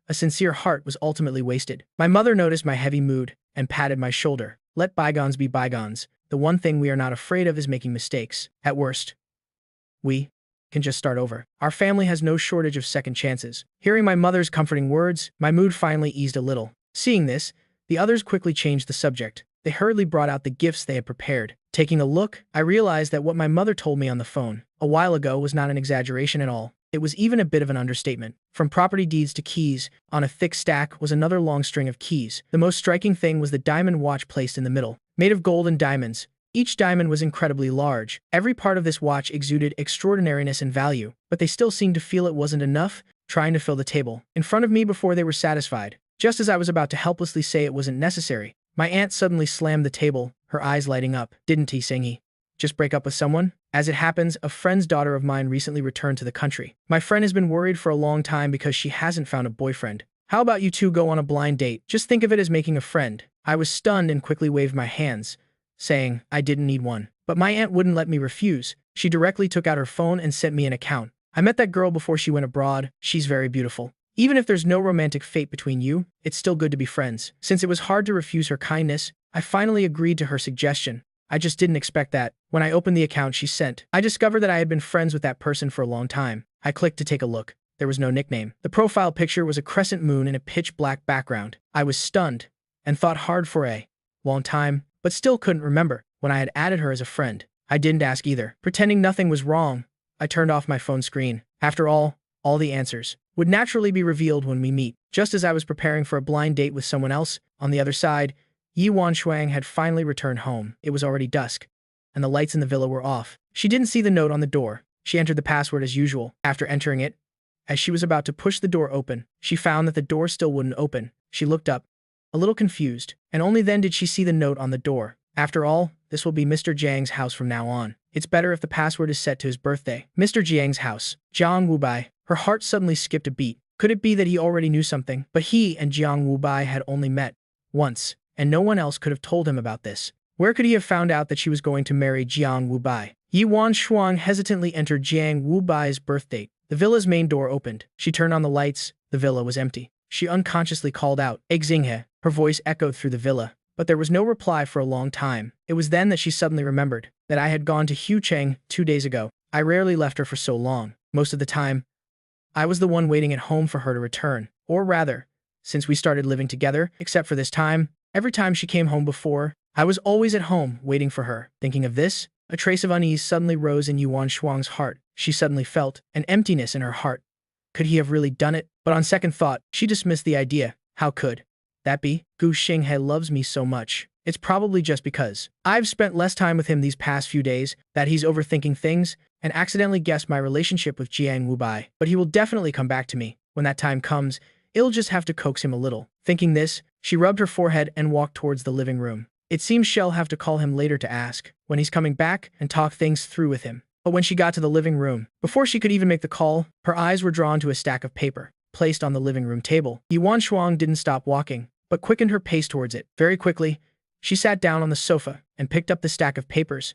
A sincere heart was ultimately wasted. My mother noticed my heavy mood and patted my shoulder. Let bygones be bygones. The one thing we are not afraid of is making mistakes. At worst, we can just start over. Our family has no shortage of second chances. Hearing my mother's comforting words, my mood finally eased a little. Seeing this, the others quickly changed the subject. They hurriedly brought out the gifts they had prepared. Taking a look, I realized that what my mother told me on the phone a while ago was not an exaggeration at all. It was even a bit of an understatement. From property deeds to keys, on a thick stack was another long string of keys. The most striking thing was the diamond watch placed in the middle. Made of gold and diamonds, each diamond was incredibly large. Every part of this watch exuded extraordinariness and value, but they still seemed to feel it wasn't enough, trying to fill the table in front of me before they were satisfied. Just as I was about to helplessly say it wasn't necessary, my aunt suddenly slammed the table, her eyes lighting up. Didn't he, Singy? Just break up with someone? As it happens, a friend's daughter of mine recently returned to the country. My friend has been worried for a long time because she hasn't found a boyfriend. How about you two go on a blind date? Just think of it as making a friend. I was stunned and quickly waved my hands, saying I didn't need one. But my aunt wouldn't let me refuse. She directly took out her phone and sent me an account. I met that girl before she went abroad. She's very beautiful. Even if there's no romantic fate between you, it's still good to be friends. Since it was hard to refuse her kindness, I finally agreed to her suggestion. I just didn't expect that. When I opened the account she sent, I discovered that I had been friends with that person for a long time. I clicked to take a look. There was no nickname. The profile picture was a crescent moon in a pitch-black background. I was stunned and thought hard for a long time, but still couldn't remember when I had added her as a friend. I didn't ask either. Pretending nothing was wrong, I turned off my phone screen. After all the answers would naturally be revealed when we meet. Just as I was preparing for a blind date with someone else, on the other side, Yuan Shuang had finally returned home. It was already dusk, and the lights in the villa were off. She didn't see the note on the door. She entered the password as usual. After entering it, as she was about to push the door open, she found that the door still wouldn't open. She looked up, a little confused, and only then did she see the note on the door. After all, this will be Mr. Jiang's house from now on. It's better if the password is set to his birthday. Mr. Jiang's house. Jiang Wubai. Her heart suddenly skipped a beat. Could it be that he already knew something? But he and Jiang Wubai had only met once, and no one else could have told him about this. Where could he have found out that she was going to marry Jiang Wubai? Yuan Shuang hesitantly entered Jiang Wubai's birth date. The villa's main door opened. She turned on the lights. The villa was empty. She unconsciously called out, "Exinghe." Her voice echoed through the villa, but there was no reply for a long time. It was then that she suddenly remembered that I had gone to Hucheng 2 days ago. I rarely left her for so long. Most of the time, I was the one waiting at home for her to return. Or rather, since we started living together, except for this time, every time she came home before, I was always at home waiting for her. Thinking of this, a trace of unease suddenly rose in Yuan Shuang's heart. She suddenly felt an emptiness in her heart. Could he have really done it? But on second thought, she dismissed the idea. How could that be? Gu Xinghe loves me so much. It's probably just because I've spent less time with him these past few days that he's overthinking things and accidentally guessed my relationship with Jiang Wubai. But he will definitely come back to me. When that time comes, I'll just have to coax him a little. Thinking this, she rubbed her forehead and walked towards the living room. It seems she'll have to call him later to ask when he's coming back and talk things through with him. But when she got to the living room, before she could even make the call, her eyes were drawn to a stack of paper placed on the living room table. Yuan Shuang didn't stop walking, but quickened her pace towards it. Very quickly, she sat down on the sofa and picked up the stack of papers.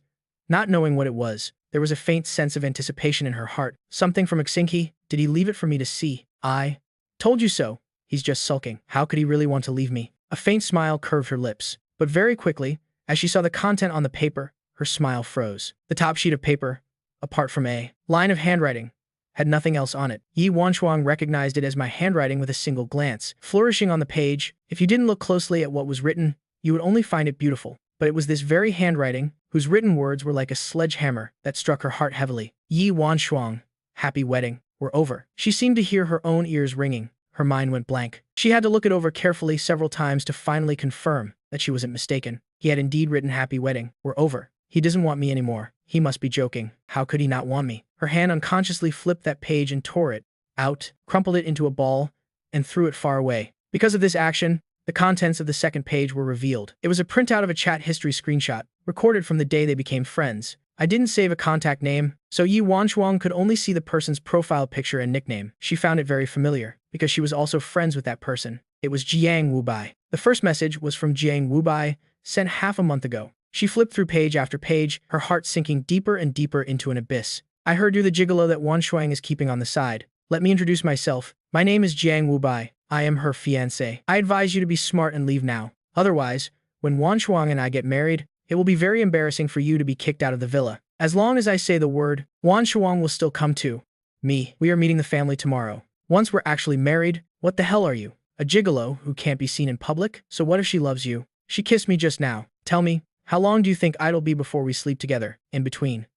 Not knowing what it was, there was a faint sense of anticipation in her heart. Something from Xinghe? Did he leave it for me to see? I told you so. He's just sulking. How could he really want to leave me? A faint smile curved her lips, but very quickly, as she saw the content on the paper, her smile froze. The top sheet of paper, apart from a line of handwriting, had nothing else on it. Yuan Shuang recognized it as my handwriting with a single glance. Flourishing on the page, if you didn't look closely at what was written, you would only find it beautiful. But it was this very handwriting, whose written words were like a sledgehammer, that struck her heart heavily. Yuan Shuang, happy wedding, were over. She seemed to hear her own ears ringing. Her mind went blank. She had to look it over carefully several times to finally confirm that she wasn't mistaken. He had indeed written happy wedding, were over. He doesn't want me anymore. He must be joking. How could he not want me? Her hand unconsciously flipped that page and tore it out, crumpled it into a ball, and threw it far away. Because of this action, The contents of the second page were revealed. It was a printout of a chat history screenshot, recorded from the day they became friends. I didn't save a contact name, so Yi Wanchuang could only see the person's profile picture and nickname. She found it very familiar, because she was also friends with that person. It was Jiang Wubai. The first message was from Jiang Wubai, sent half a month ago. She flipped through page after page, her heart sinking deeper and deeper into an abyss. I heard you're the gigolo that Wanchuang is keeping on the side. Let me introduce myself. My name is Jiang Wubai. I am her fiancé. I advise you to be smart and leave now. Otherwise, when Wanchuang and I get married, it will be very embarrassing for you to be kicked out of the villa. As long as I say the word, Wanchuang will still come to me. We are meeting the family tomorrow. Once we're actually married, what the hell are you? A gigolo who can't be seen in public? So what if she loves you? She kissed me just now. Tell me, how long do you think it'll be before we sleep together, in between?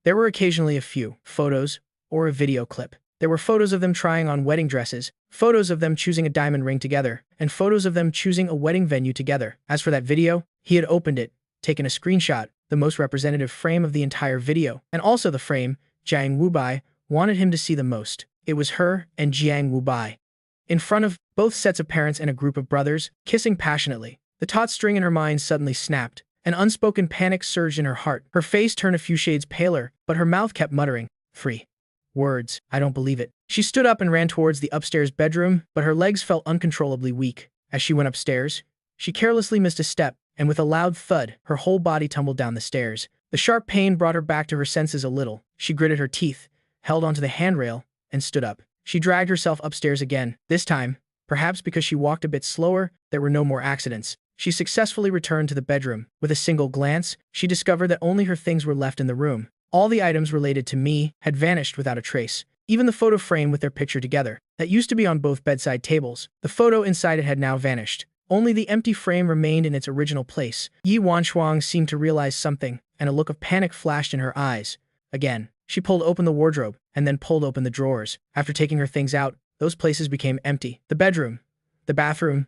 There were occasionally a few photos or a video clip. There were photos of them trying on wedding dresses, photos of them choosing a diamond ring together, and photos of them choosing a wedding venue together. As for that video, he had opened it, taken a screenshot, the most representative frame of the entire video, and also the frame Jiang Wubai wanted him to see the most. It was her and Jiang Wubai, in front of both sets of parents and a group of brothers, kissing passionately. The taut string in her mind suddenly snapped. An unspoken panic surged in her heart. Her face turned a few shades paler, but her mouth kept muttering, "Free words. I don't believe it." She stood up and ran towards the upstairs bedroom, but her legs felt uncontrollably weak. As she went upstairs, she carelessly missed a step, and with a loud thud, her whole body tumbled down the stairs. The sharp pain brought her back to her senses a little. She gritted her teeth, held onto the handrail, and stood up. She dragged herself upstairs again. This time, perhaps because she walked a bit slower, there were no more accidents. She successfully returned to the bedroom. With a single glance, she discovered that only her things were left in the room. All the items related to me had vanished without a trace. Even the photo frame with their picture together, that used to be on both bedside tables. The photo inside it had now vanished. Only the empty frame remained in its original place. Yi Wanchuang seemed to realize something, and a look of panic flashed in her eyes. Again, she pulled open the wardrobe, and then pulled open the drawers. After taking her things out, those places became empty. The bedroom, the bathroom,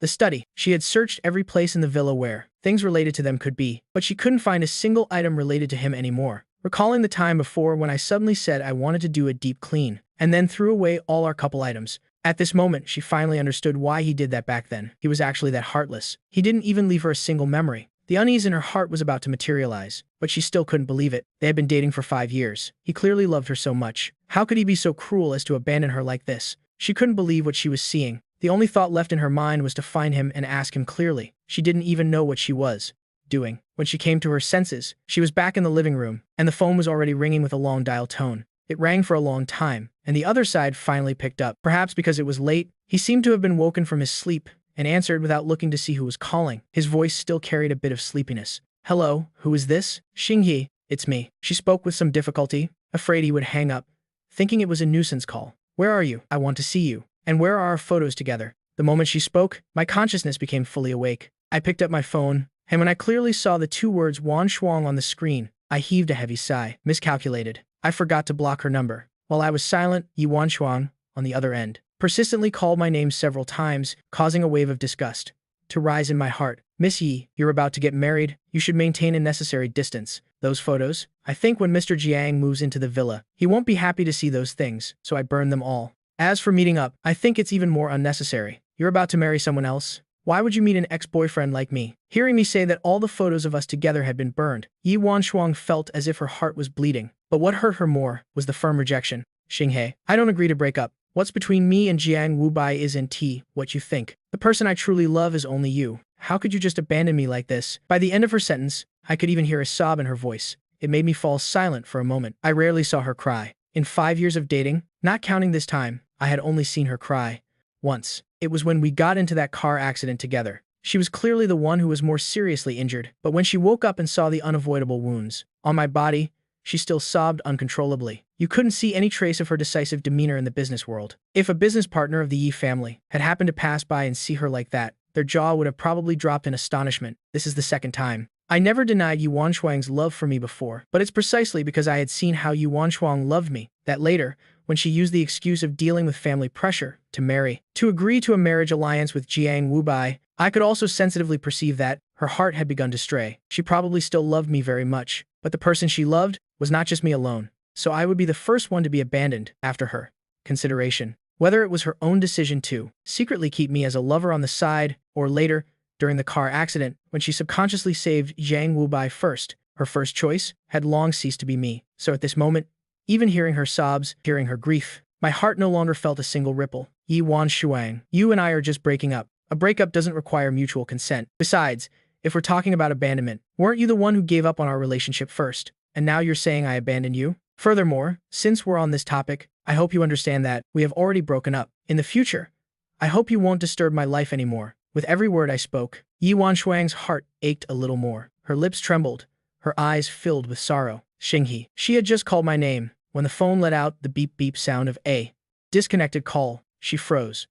the study. She had searched every place in the villa where things related to them could be, but she couldn't find a single item related to him anymore. Recalling the time before when I suddenly said I wanted to do a deep clean, and then threw away all our couple items. At this moment, she finally understood why he did that back then. He was actually that heartless. He didn't even leave her a single memory. The unease in her heart was about to materialize, but she still couldn't believe it. They had been dating for 5 years. He clearly loved her so much. How could he be so cruel as to abandon her like this? She couldn't believe what she was seeing. The only thought left in her mind was to find him and ask him clearly. She didn't even know what she was doing. When she came to her senses, she was back in the living room, and the phone was already ringing with a long dial tone. It rang for a long time, and the other side finally picked up. Perhaps because it was late, he seemed to have been woken from his sleep and answered without looking to see who was calling. His voice still carried a bit of sleepiness. "Hello, who is this?" "Xingyi, it's me." She spoke with some difficulty, afraid he would hang up, thinking it was a nuisance call. "Where are you? I want to see you. And where are our photos together?" The moment she spoke, my consciousness became fully awake. I picked up my phone, and when I clearly saw the 2 words Wanchuang on the screen, I heaved a heavy sigh. Miscalculated. I forgot to block her number. While I was silent, Yi Wanchuang, on the other end, persistently called my name several times, causing a wave of disgust to rise in my heart. "Miss Yi, you're about to get married. You should maintain a necessary distance. Those photos? I think when Mr. Jiang moves into the villa, he won't be happy to see those things, so I burned them all. As for meeting up, I think it's even more unnecessary. You're about to marry someone else. Why would you meet an ex-boyfriend like me?" Hearing me say that all the photos of us together had been burned, Yi Wanchuang felt as if her heart was bleeding. But what hurt her more was the firm rejection. "Xinghe, I don't agree to break up. What's between me and Jiang Wubai isn't what you think. The person I truly love is only you. How could you just abandon me like this?" By the end of her sentence, I could even hear a sob in her voice. It made me fall silent for a moment. I rarely saw her cry. In 5 years of dating, not counting this time, I had only seen her cry once. It was when we got into that car accident together. She was clearly the one who was more seriously injured, but when she woke up and saw the unavoidable wounds on my body, she still sobbed uncontrollably. You couldn't see any trace of her decisive demeanor in the business world. If a business partner of the Yi family had happened to pass by and see her like that, their jaw would have probably dropped in astonishment. This is the second time. I never denied Yi Wanchuang's love for me before, but it's precisely because I had seen how Yi Wanchuang loved me that later, when she used the excuse of dealing with family pressure to agree to a marriage alliance with Jiang Wubai, I could also sensitively perceive that her heart had begun to stray. She probably still loved me very much, but the person she loved was not just me alone, so I would be the first one to be abandoned after her. Consideration Whether it was her own decision to secretly keep me as a lover on the side, or later, during the car accident, when she subconsciously saved Zhang Wubai first, her first choice had long ceased to be me. So at this moment, even hearing her sobs, hearing her grief, my heart no longer felt a single ripple. Yi Wan Shuang, you and I are just breaking up. A breakup doesn't require mutual consent. Besides, if we're talking about abandonment, weren't you the one who gave up on our relationship first? And now you're saying I abandoned you? Furthermore, since we're on this topic, I hope you understand that we have already broken up. In the future, I hope you won't disturb my life anymore. With every word I spoke, Yi Wan Shuang's heart ached a little more. Her lips trembled, her eyes filled with sorrow. Xinghe. She had just called my name. When the phone let out the beep-beep sound of a disconnected call, she froze,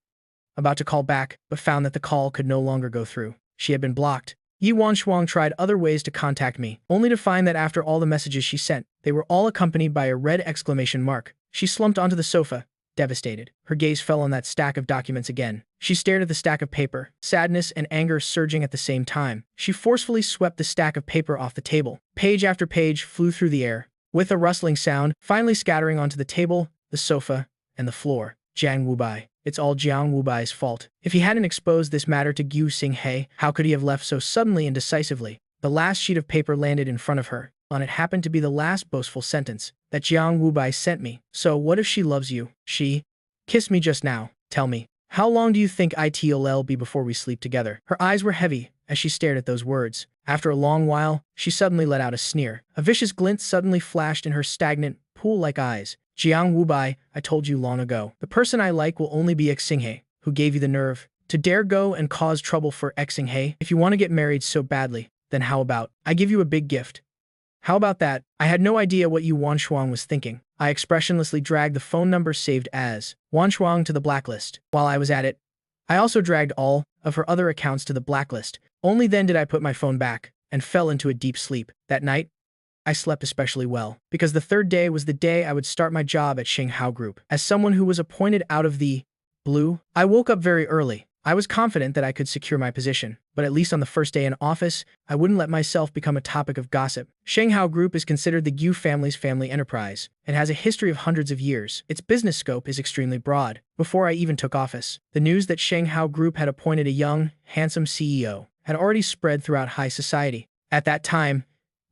about to call back, but found that the call could no longer go through. She had been blocked. Yi Wan Shuang tried other ways to contact me, only to find that after all the messages she sent, they were all accompanied by a red exclamation mark. She slumped onto the sofa, devastated. Her gaze fell on that stack of documents again. She stared at the stack of paper, sadness and anger surging at the same time. She forcefully swept the stack of paper off the table. Page after page flew through the air, with a rustling sound, finally scattering onto the table, the sofa, and the floor. Jiang Wubai. It's all Jiang Wubai's fault. If he hadn't exposed this matter to Gu Xinghe, how could he have left so suddenly and decisively? The last sheet of paper landed in front of her. On it happened to be the last boastful sentence that Jiang Wubai sent me. So what if she loves you? She kissed me just now. Tell me, how long do you think it'll be before we sleep together? Her eyes were heavy as she stared at those words. After a long while, she suddenly let out a sneer. A vicious glint suddenly flashed in her stagnant, pool-like eyes. Jiang Wubai, I told you long ago. The person I like will only be Xinghe, who gave you the nerve to dare go and cause trouble for Xinghe. If you want to get married so badly, then how about I give you a big gift? How about that? I had no idea what Yi Wan Shuang was thinking. I expressionlessly dragged the phone number saved as Wan Shuang to the blacklist. While I was at it, I also dragged all of her other accounts to the blacklist. Only then did I put my phone back and fell into a deep sleep. That night, I slept especially well, because the third day was the day I would start my job at Xinghao Group. As someone who was appointed out of the blue, I woke up very early. I was confident that I could secure my position, but at least on the first day in office, I wouldn't let myself become a topic of gossip. Xinghao Group is considered the Gu family's family enterprise. It has a history of hundreds of years. Its business scope is extremely broad. Before I even took office, the news that Xinghao Group had appointed a young, handsome CEO had already spread throughout high society. At that time,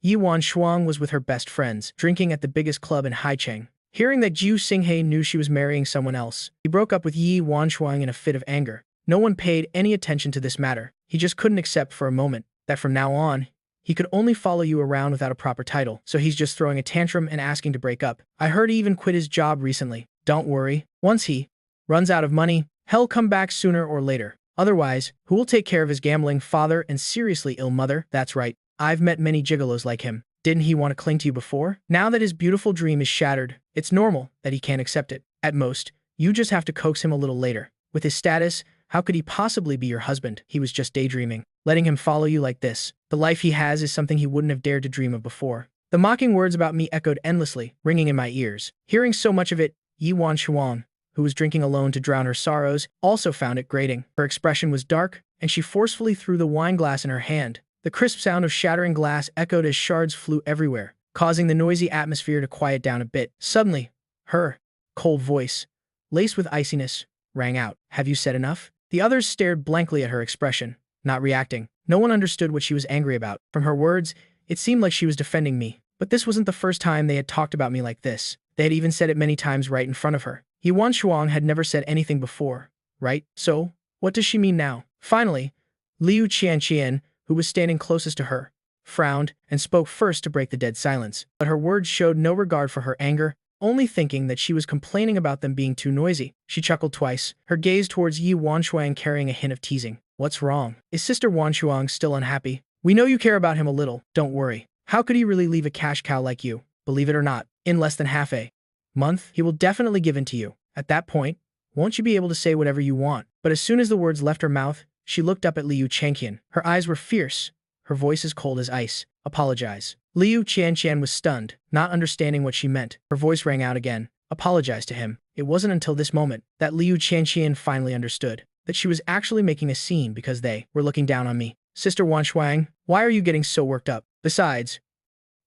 Yi Wan Shuang was with her best friends, drinking at the biggest club in Haicheng. Hearing that Gu Xinghe knew she was marrying someone else, he broke up with Yi Wan Shuang in a fit of anger. No one paid any attention to this matter. He just couldn't accept for a moment that from now on, he could only follow you around without a proper title. So he's just throwing a tantrum and asking to break up. I heard he even quit his job recently. Don't worry. Once he runs out of money, he'll come back sooner or later. Otherwise, who will take care of his gambling father and seriously ill mother? That's right. I've met many gigolos like him. Didn't he want to cling to you before? Now that his beautiful dream is shattered, it's normal that he can't accept it. At most, you just have to coax him a little later. With his status, how could he possibly be your husband? He was just daydreaming. Letting him follow you like this. The life he has is something he wouldn't have dared to dream of before. The mocking words about me echoed endlessly, ringing in my ears. Hearing so much of it, Yi Wan Shuang, who was drinking alone to drown her sorrows, also found it grating. Her expression was dark, and she forcefully threw the wine glass in her hand. The crisp sound of shattering glass echoed as shards flew everywhere, causing the noisy atmosphere to quiet down a bit. Suddenly, her cold voice, laced with iciness, rang out. Have you said enough? The others stared blankly at her expression, not reacting. No one understood what she was angry about. From her words, it seemed like she was defending me. But this wasn't the first time they had talked about me like this. They had even said it many times right in front of her. Yi Wan Shuang had never said anything before, right? So, what does she mean now? Finally, Liu Qianqian, who was standing closest to her, frowned and spoke first to break the dead silence. But her words showed no regard for her anger, only thinking that she was complaining about them being too noisy. She chuckled twice, her gaze towards Yi Wan Shuang carrying a hint of teasing. What's wrong? Is Sister Wan Shuang still unhappy? We know you care about him a little, don't worry. How could he really leave a cash cow like you? Believe it or not, in less than half a month, he will definitely give in to you. At that point, won't you be able to say whatever you want? But as soon as the words left her mouth, she looked up at Liu Qianqian. Her eyes were fierce, her voice as cold as ice. Apologize. Liu Qianqian was stunned, not understanding what she meant. Her voice rang out again. Apologize to him. It wasn't until this moment that Liu Qianqian finally understood that she was actually making a scene because they were looking down on me. Sister Wan Shuang, why are you getting so worked up? Besides,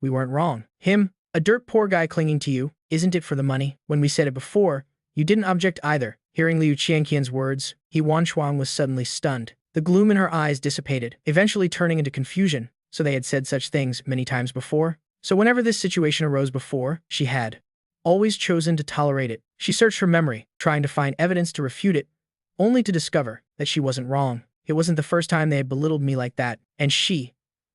we weren't wrong. Him, a dirt poor guy clinging to you, isn't it for the money? When we said it before, you didn't object either. Hearing Liu Qianqian's words, Yi Wanshuang was suddenly stunned. The gloom in her eyes dissipated, eventually turning into confusion. So they had said such things many times before? So whenever this situation arose before, she had always chosen to tolerate it. She searched her memory, trying to find evidence to refute it, only to discover that she wasn't wrong. It wasn't the first time they had belittled me like that, and she,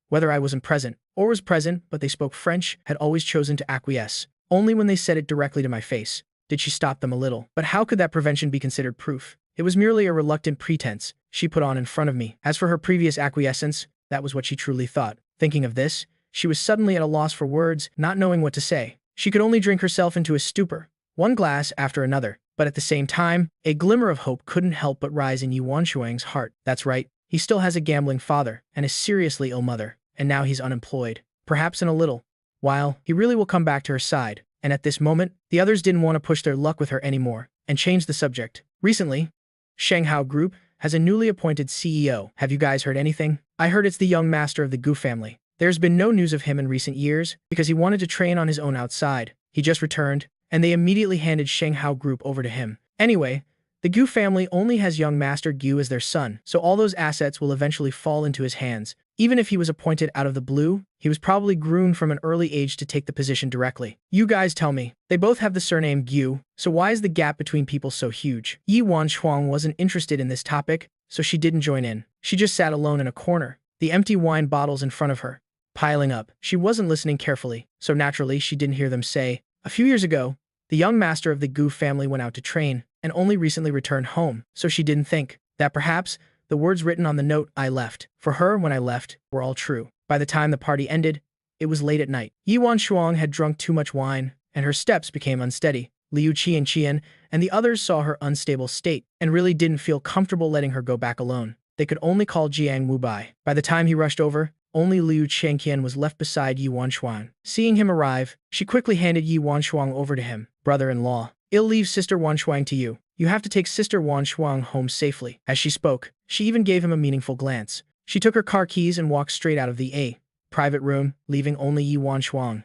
whether I wasn't present or was present but they spoke French, had always chosen to acquiesce. Only when they said it directly to my face did she stop them a little. But how could that prevention be considered proof? It was merely a reluctant pretense she put on in front of me. As for her previous acquiescence, that was what she truly thought. Thinking of this, she was suddenly at a loss for words, not knowing what to say. She could only drink herself into a stupor, one glass after another. But at the same time, a glimmer of hope couldn't help but rise in Yi Wanshuang's heart. That's right, he still has a gambling father and a seriously ill mother, and now he's unemployed. Perhaps in a little while, he really will come back to her side. And at this moment, the others didn't want to push their luck with her anymore and change the subject. Recently, Shanghai Group has a newly appointed CEO. Have you guys heard anything? I heard it's the young master of the Gu family. There's been no news of him in recent years because he wanted to train on his own outside. He just returned, and they immediately handed Shanghai Group over to him. Anyway, the Gu family only has young Master Gu as their son, so all those assets will eventually fall into his hands. Even if he was appointed out of the blue, he was probably groomed from an early age to take the position directly. You guys tell me. They both have the surname Gu, so why is the gap between people so huge? Yi Wanshuang wasn't interested in this topic, so she didn't join in. She just sat alone in a corner, the empty wine bottles in front of her, piling up. She wasn't listening carefully, so naturally she didn't hear them say, a few years ago, the young master of the Gu family went out to train, and only recently returned home, so she didn't think that perhaps the words written on the note I left for her when I left were all true. By the time the party ended, it was late at night. Yi Wanshuang had drunk too much wine, and her steps became unsteady. Liu Qianqian and the others saw her unstable state and really didn't feel comfortable letting her go back alone. They could only call Jiang Wubai. By the time he rushed over, only Liu Qianqian was left beside Yi Wanshuang. Seeing him arrive, she quickly handed Yi Wanshuang over to him. Brother-in-law, I'll leave Sister Wanshuang to you. You have to take Sister Wanshuang home safely. As she spoke, she even gave him a meaningful glance. She took her car keys and walked straight out of the private room, leaving only Yi Wanshuang,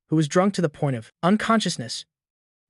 who was drunk to the point of unconsciousness,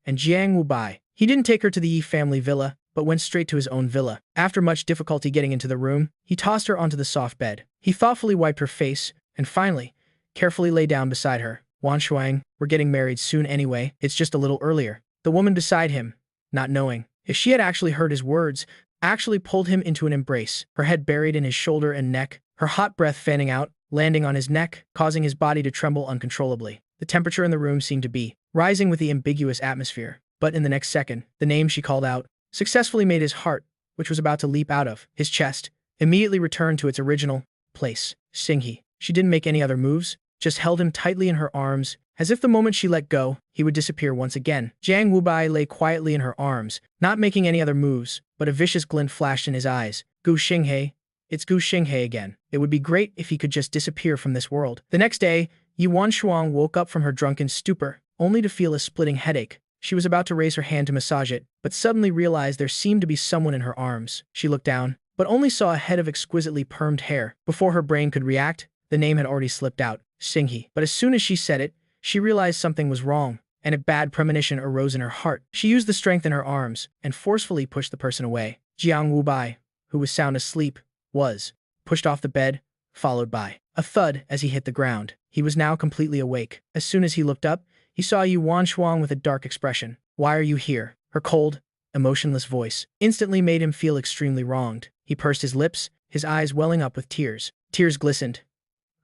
and Jiang Wubai. He didn't take her to the Yi family villa, but went straight to his own villa. After much difficulty getting into the room, he tossed her onto the soft bed. He thoughtfully wiped her face, and finally, carefully lay down beside her. Wanshuang, we're getting married soon anyway, it's just a little earlier. The woman beside him, not knowing if she had actually heard his words, actually pulled him into an embrace, her head buried in his shoulder and neck, her hot breath fanning out, landing on his neck, causing his body to tremble uncontrollably. The temperature in the room seemed to be rising with the ambiguous atmosphere. But in the next second, the name she called out successfully made his heart, which was about to leap out of his chest, immediately returned to its original place. Singhi. She didn't make any other moves, just held him tightly in her arms, as if the moment she let go, he would disappear once again. Jiang Wubai lay quietly in her arms, not making any other moves, but a vicious glint flashed in his eyes. Gu Xinghe. It's Gu Xinghe again. It would be great if he could just disappear from this world. The next day, Yi Wanshuang woke up from her drunken stupor, only to feel a splitting headache. She was about to raise her hand to massage it, but suddenly realized there seemed to be someone in her arms. She looked down, but only saw a head of exquisitely permed hair. Before her brain could react, the name had already slipped out, Singhi. But as soon as she said it, she realized something was wrong, and a bad premonition arose in her heart. She used the strength in her arms and forcefully pushed the person away. Jiang Wubai, who was sound asleep, was pushed off the bed, followed by a thud as he hit the ground. He was now completely awake. As soon as he looked up, he saw Yi Wanshuang with a dark expression. Why are you here? Her cold, emotionless voice instantly made him feel extremely wronged. He pursed his lips, his eyes welling up with tears. Tears glistened,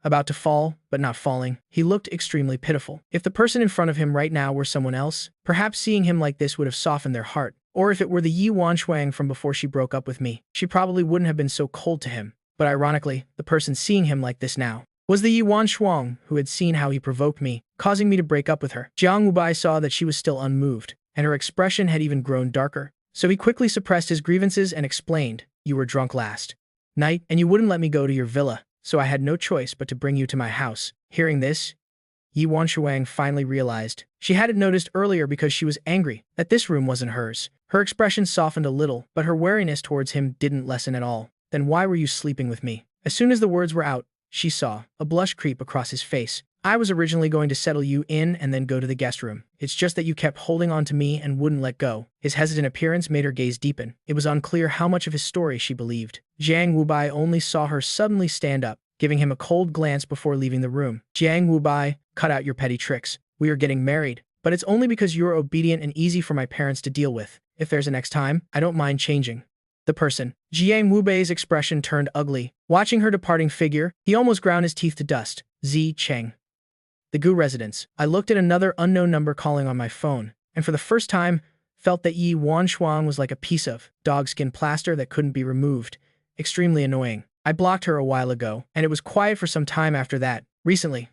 about to fall, but not falling. He looked extremely pitiful. If the person in front of him right now were someone else, perhaps seeing him like this would have softened their heart. Or if it were the Yi Wanshuang from before she broke up with me, she probably wouldn't have been so cold to him. But ironically, the person seeing him like this now was the Yi Wanshuang who had seen how he provoked me, causing me to break up with her. Jiang Wubai saw that she was still unmoved, and her expression had even grown darker. So he quickly suppressed his grievances and explained, you were drunk last night, and you wouldn't let me go to your villa, so I had no choice but to bring you to my house. Hearing this, Yi Wanshuang finally realized she hadn't noticed earlier because she was angry that this room wasn't hers. Her expression softened a little, but her wariness towards him didn't lessen at all. Then why were you sleeping with me? As soon as the words were out, she saw a blush creep across his face. I was originally going to settle you in and then go to the guest room. It's just that you kept holding on to me and wouldn't let go." His hesitant appearance made her gaze deepen. It was unclear how much of his story she believed. Jiang Wubai only saw her suddenly stand up, giving him a cold glance before leaving the room. "Jiang Wubai, cut out your petty tricks. We are getting married, but it's only because you are obedient and easy for my parents to deal with. If there's a next time, I don't mind changing the person." Jiang Wubei's expression turned ugly. Watching her departing figure, he almost ground his teeth to dust. Zi Cheng. The Gu residence. I looked at another unknown number calling on my phone, and for the first time, felt that Yi Wanshuang was like a piece of dogskin plaster that couldn't be removed. Extremely annoying. I blocked her a while ago, and it was quiet for some time after that. Recently,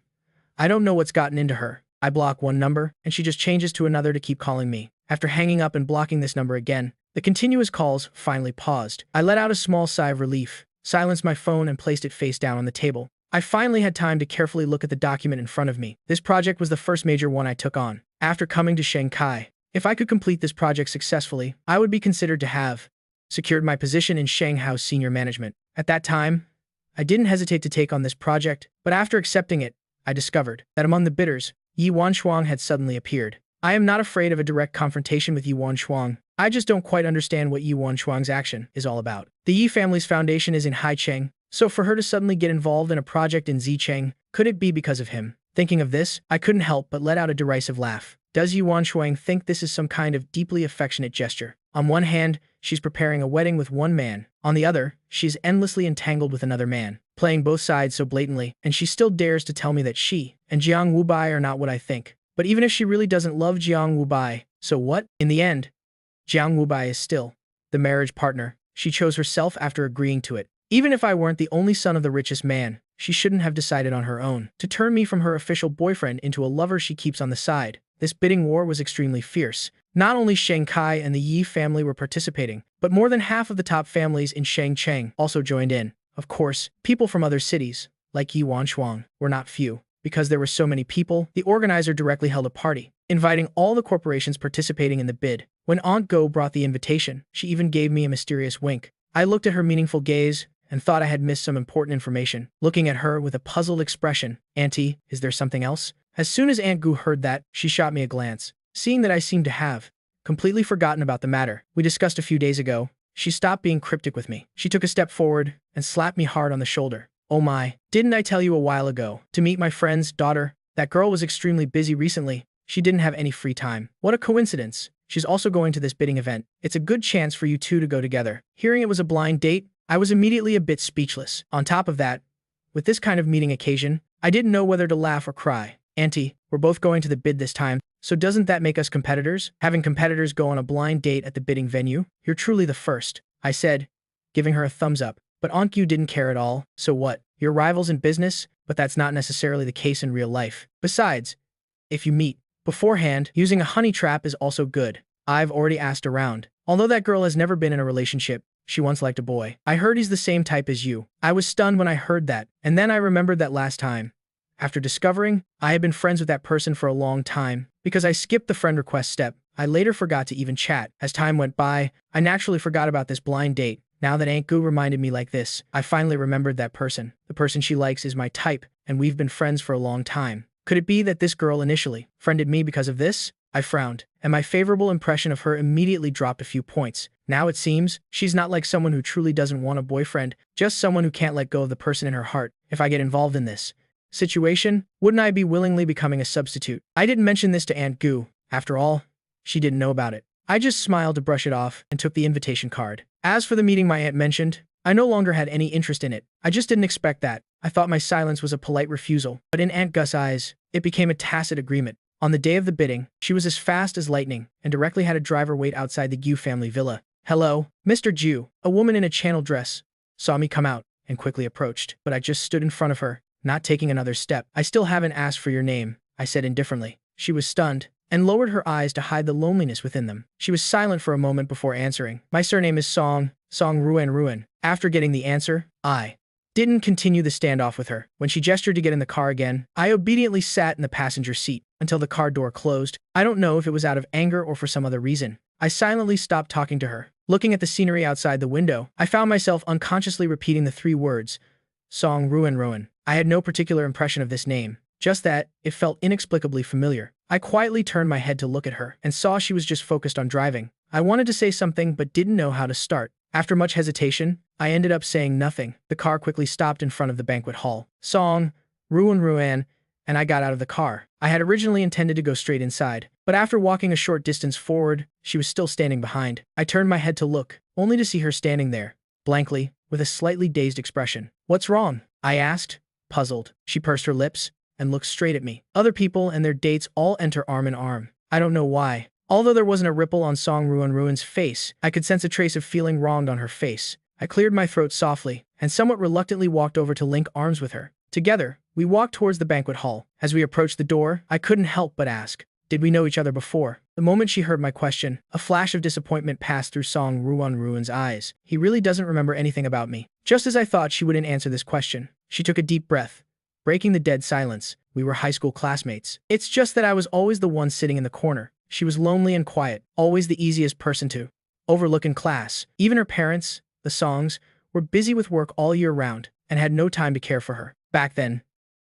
I don't know what's gotten into her. I block one number, and she just changes to another to keep calling me. After hanging up and blocking this number again, the continuous calls finally paused. I let out a small sigh of relief, silenced my phone, and placed it face down on the table. I finally had time to carefully look at the document in front of me. This project was the first major one I took on. After coming to Shanghai, if I could complete this project successfully, I would be considered to have secured my position in Shanghai's senior management. At that time, I didn't hesitate to take on this project, but after accepting it, I discovered that among the bidders, Yi Wanshuang had suddenly appeared. I am not afraid of a direct confrontation with Yi Wanshuang. I just don't quite understand what Yi Wanshuang's action is all about. The Yi family's foundation is in Haicheng, so for her to suddenly get involved in a project in Zicheng, could it be because of him? Thinking of this, I couldn't help but let out a derisive laugh. Does Yi Wanshuang think this is some kind of deeply affectionate gesture? On one hand, she's preparing a wedding with one man. On the other, she's endlessly entangled with another man, playing both sides so blatantly, and she still dares to tell me that she and Jiang Wubai are not what I think. But even if she really doesn't love Jiang Wubai, so what? In the end, Jiang Wubai is still the marriage partner. She chose herself after agreeing to it. Even if I weren't the only son of the richest man, she shouldn't have decided on her own to turn me from her official boyfriend into a lover she keeps on the side. This bidding war was extremely fierce. Not only Shanghai and the Yi family were participating, but more than half of the top families in Shangcheng also joined in. Of course, people from other cities, like Yi Wanshuang, were not few. Because there were so many people, the organizer directly held a party, inviting all the corporations participating in the bid. When Aunt Go brought the invitation, she even gave me a mysterious wink. I looked at her meaningful gaze and thought I had missed some important information. Looking at her with a puzzled expression, "Auntie, is there something else?" As soon as Aunt Gu heard that, she shot me a glance. Seeing that I seemed to have completely forgotten about the matter we discussed a few days ago, she stopped being cryptic with me. She took a step forward and slapped me hard on the shoulder. "Oh my, didn't I tell you a while ago to meet my friend's daughter? That girl was extremely busy recently. She didn't have any free time. What a coincidence. She's also going to this bidding event. It's a good chance for you two to go together." Hearing it was a blind date, I was immediately a bit speechless. On top of that, with this kind of meeting occasion, I didn't know whether to laugh or cry. "Auntie, we're both going to the bid this time, so doesn't that make us competitors? Having competitors go on a blind date at the bidding venue? You're truly the first," I said, giving her a thumbs up. But Aunt Gu didn't care at all. "So what? You're rivals in business, but that's not necessarily the case in real life. Besides, if you meet beforehand, using a honey trap is also good. I've already asked around. Although that girl has never been in a relationship, she once liked a boy. I heard he's the same type as you." I was stunned when I heard that, and then I remembered that last time. After discovering I had been friends with that person for a long time, because I skipped the friend request step, I later forgot to even chat. As time went by, I naturally forgot about this blind date. Now that Aunt Gu reminded me like this, I finally remembered that person. The person she likes is my type, and we've been friends for a long time. Could it be that this girl initially friended me because of this? I frowned, and my favorable impression of her immediately dropped a few points. Now it seems she's not like someone who truly doesn't want a boyfriend, just someone who can't let go of the person in her heart. If I get involved in this situation, wouldn't I be willingly becoming a substitute? I didn't mention this to Aunt Gu. After all, she didn't know about it. I just smiled to brush it off and took the invitation card. As for the meeting my aunt mentioned, I no longer had any interest in it. I just didn't expect that. I thought my silence was a polite refusal, but in Aunt Gus's eyes, it became a tacit agreement. On the day of the bidding, she was as fast as lightning and directly had a driver wait outside the Gu family villa. "Hello, Mr. Ju." A woman in a channel dress saw me come out and quickly approached, but I just stood in front of her, not taking another step. "I still haven't asked for your name," I said indifferently. She was stunned and lowered her eyes to hide the loneliness within them. She was silent for a moment before answering. "My surname is Song Ruan. After getting the answer, I didn't continue the standoff with her. When she gestured to get in the car again, I obediently sat in the passenger seat until the car door closed. I don't know if it was out of anger or for some other reason. I silently stopped talking to her. Looking at the scenery outside the window, I found myself unconsciously repeating the three words, Song Ruan. I had no particular impression of this name, Just that, it felt inexplicably familiar. I quietly turned my head to look at her and saw she was just focused on driving. I wanted to say something but didn't know how to start. After much hesitation, I ended up saying nothing. The car quickly stopped in front of the banquet hall. Song, Ruan Ruan, and I got out of the car. I had originally intended to go straight inside, but after walking a short distance forward, she was still standing behind. I turned my head to look, only to see her standing there, blankly, with a slightly dazed expression. "What's wrong?" I asked, puzzled. She pursed her lips and looked straight at me. Other people and their dates all enter arm in arm. I don't know why. Although there wasn't a ripple on Song Ruan Ruan's face, I could sense a trace of feeling wronged on her face. I cleared my throat softly and somewhat reluctantly walked over to link arms with her. Together, we walked towards the banquet hall. As we approached the door, I couldn't help but ask, "Did we know each other before?" The moment she heard my question, a flash of disappointment passed through Song Ruan Ruan's eyes. He really doesn't remember anything about me. Just as I thought she wouldn't answer this question, she took a deep breath, breaking the dead silence. "We were high school classmates. It's just that I was always the one sitting in the corner. She was lonely and quiet, always the easiest person to overlook in class. Even her parents, the Songs, were busy with work all year round and had no time to care for her. Back then,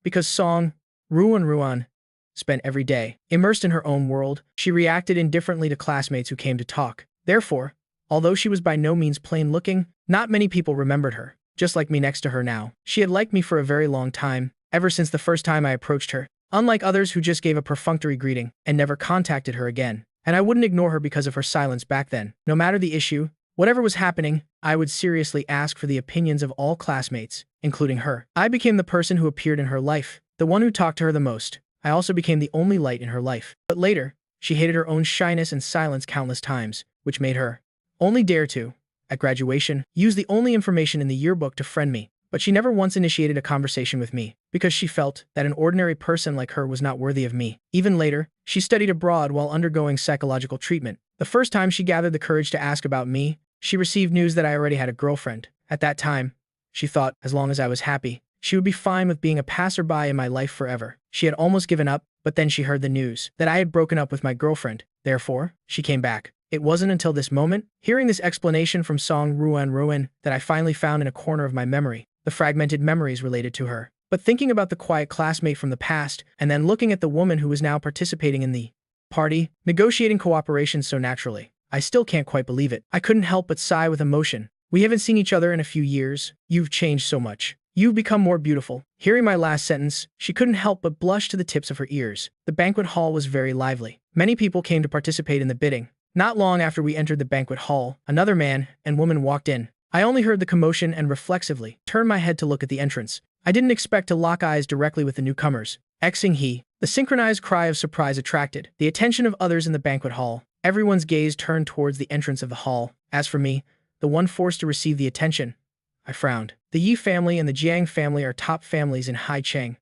because Song, Ruan Ruan, spent every day immersed in her own world, she reacted indifferently to classmates who came to talk. Therefore, although she was by no means plain-looking, not many people remembered her, just like me next to her now. She had liked me for a very long time, ever since the first time I approached her, unlike others who just gave a perfunctory greeting and never contacted her again. And I wouldn't ignore her because of her silence back then. No matter the issue, whatever was happening, I would seriously ask for the opinions of all classmates, including her. I became the person who appeared in her life, the one who talked to her the most. I also became the only light in her life. But later, she hated her own shyness and silence countless times, which made her only dare to, at graduation, use the only information in the yearbook to friend me. But she never once initiated a conversation with me, because she felt that an ordinary person like her was not worthy of me. Even later, she studied abroad while undergoing psychological treatment. The first time she gathered the courage to ask about me, she received news that I already had a girlfriend. At that time, she thought, as long as I was happy, she would be fine with being a passerby in my life forever. She had almost given up, but then she heard the news that I had broken up with my girlfriend. Therefore, she came back. It wasn't until this moment, hearing this explanation from Song Ruan Ruan, that I finally found in a corner of my memory the fragmented memories related to her. But thinking about the quiet classmate from the past, and then looking at the woman who was now participating in the party, negotiating cooperation so naturally, I still can't quite believe it. I couldn't help but sigh with emotion. "We haven't seen each other in a few years. You've changed so much. You've become more beautiful." Hearing my last sentence, she couldn't help but blush to the tips of her ears. The banquet hall was very lively. Many people came to participate in the bidding. Not long after we entered the banquet hall, another man and woman walked in. I only heard the commotion and reflexively turned my head to look at the entrance. I didn't expect to lock eyes directly with the newcomers. Exing he. The synchronized cry of surprise attracted the attention of others in the banquet hall. Everyone's gaze turned towards the entrance of the hall. As for me, the one forced to receive the attention, I frowned. The Yi family and the Jiang family are top families in Haicheng.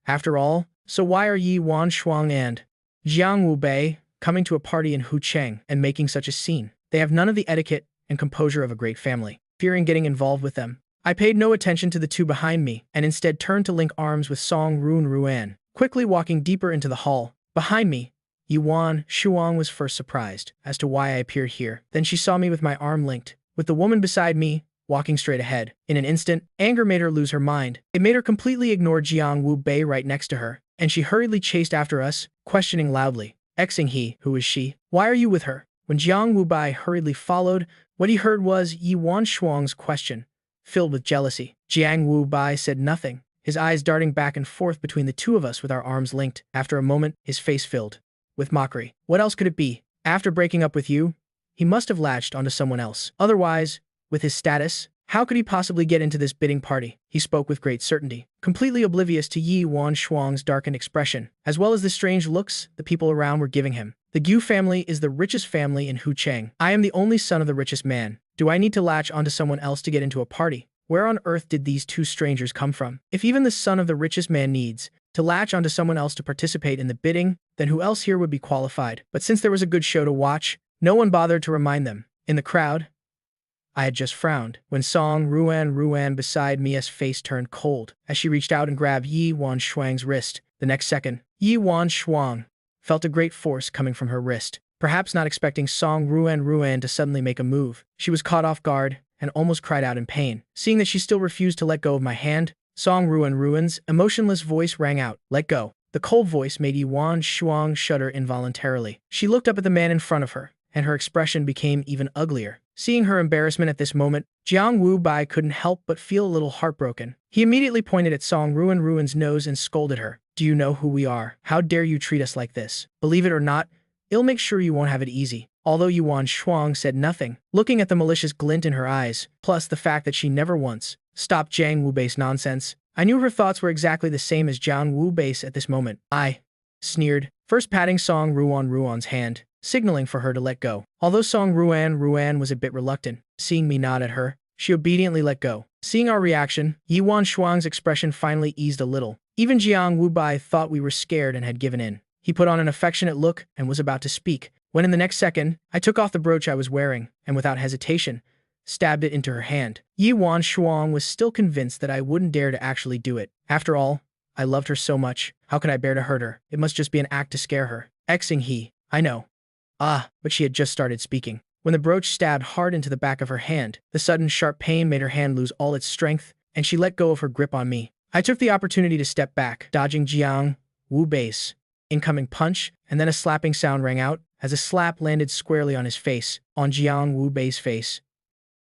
After all, so why are Yi Wanshuang and Jiang Wubei coming to a party in Hucheng and making such a scene? They have none of the etiquette and composure of a great family. Fearing getting involved with them, I paid no attention to the two behind me and instead turned to link arms with Song Ruan Ruan. Quickly walking deeper into the hall, behind me, Yuan Shuang was first surprised as to why I appeared here. Then she saw me with my arm linked, with the woman beside me, walking straight ahead. In an instant, anger made her lose her mind. It made her completely ignore Jiang Wu Bei right next to her, and she hurriedly chased after us, questioning loudly. Xing he, who is she? Why are you with her? When Jiang Wu Bei hurriedly followed, what he heard was Yi Wanshuang's question, filled with jealousy. Jiang Wu Bei said nothing, his eyes darting back and forth between the two of us with our arms linked. After a moment, his face filled with mockery. What else could it be? After breaking up with you, he must have latched onto someone else. Otherwise, with his status, how could he possibly get into this bidding party? He spoke with great certainty, completely oblivious to Yi Wanshuang's darkened expression, as well as the strange looks the people around were giving him. The Gu family is the richest family in Hucheng. I am the only son of the richest man. Do I need to latch onto someone else to get into a party? Where on earth did these two strangers come from? If even the son of the richest man needs to latch onto someone else to participate in the bidding, then who else here would be qualified? But since there was a good show to watch, no one bothered to remind them. In the crowd, I had just frowned when Song Ruan Ruan beside me's face turned cold as she reached out and grabbed Yi Wanshuang's wrist. The next second, Yi Wanshuang felt a great force coming from her wrist. Perhaps not expecting Song Ruan Ruan to suddenly make a move, she was caught off guard and almost cried out in pain. Seeing that she still refused to let go of my hand, Song Ruan Ruan's emotionless voice rang out, "Let go." The cold voice made Yuan Shuang shudder involuntarily. She looked up at the man in front of her, and her expression became even uglier. Seeing her embarrassment at this moment, Jiang Wu Bai couldn't help but feel a little heartbroken. He immediately pointed at Song Ruin's nose and scolded her. Do you know who we are? How dare you treat us like this? Believe it or not, it'll make sure you won't have it easy. Although Yuan Shuang said nothing, looking at the malicious glint in her eyes, plus the fact that she never once stopped Jiang Wu Bai's nonsense, I knew her thoughts were exactly the same as Jiang Wu Bai's at this moment. I sneered, first patting Song Ruan's hand, signaling for her to let go. Although Song Ruan was a bit reluctant, seeing me nod at her, she obediently let go. Seeing our reaction, Yuan Shuang's expression finally eased a little. Even Jiang Wu Bai thought we were scared and had given in. He put on an affectionate look and was about to speak, when in the next second, I took off the brooch I was wearing, and without hesitation, stabbed it into her hand. Yuan Shuang was still convinced that I wouldn't dare to actually do it. After all, I loved her so much. How could I bear to hurt her? It must just be an act to scare her. Xing he. I know. But she had just started speaking. When the brooch stabbed hard into the back of her hand, the sudden sharp pain made her hand lose all its strength, and she let go of her grip on me. I took the opportunity to step back, dodging Jiang Wu Bai's incoming punch, and then a slapping sound rang out as a slap landed squarely on his face, on Jiang Wu Bai's face.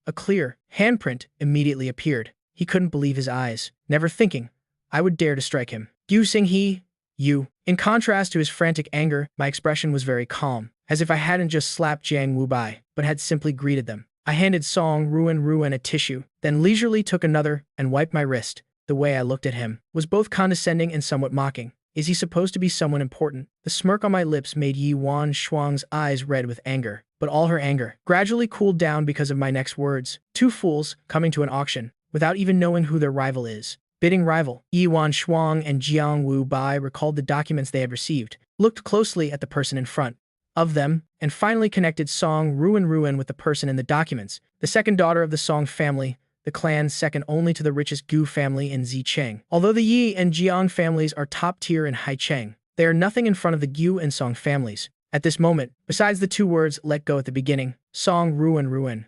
A clear handprint immediately appeared. He couldn't believe his eyes, never thinking I would dare to strike him. You Xing he, you. In contrast to his frantic anger, my expression was very calm, as if I hadn't just slapped Jiang Wu Bai, but had simply greeted them. I handed Song Ruin a tissue, then leisurely took another and wiped my wrist. The way I looked at him was both condescending and somewhat mocking. Is he supposed to be someone important? The smirk on my lips made Yuan Shuang's eyes red with anger, but all her anger gradually cooled down because of my next words. Two fools coming to an auction without even knowing who their rival is. Bidding rival. Yuan Shuang and Jiang Wu Bai recalled the documents they had received, looked closely at the person in front of them, and finally connected Song Ruin with the person in the documents, the second daughter of the Song family, the clan second only to the richest Gu family in Zicheng. Although the Yi and Jiang families are top tier in Haicheng, they are nothing in front of the Gu and Song families. At this moment, besides the two words let go at the beginning, Song Ruin,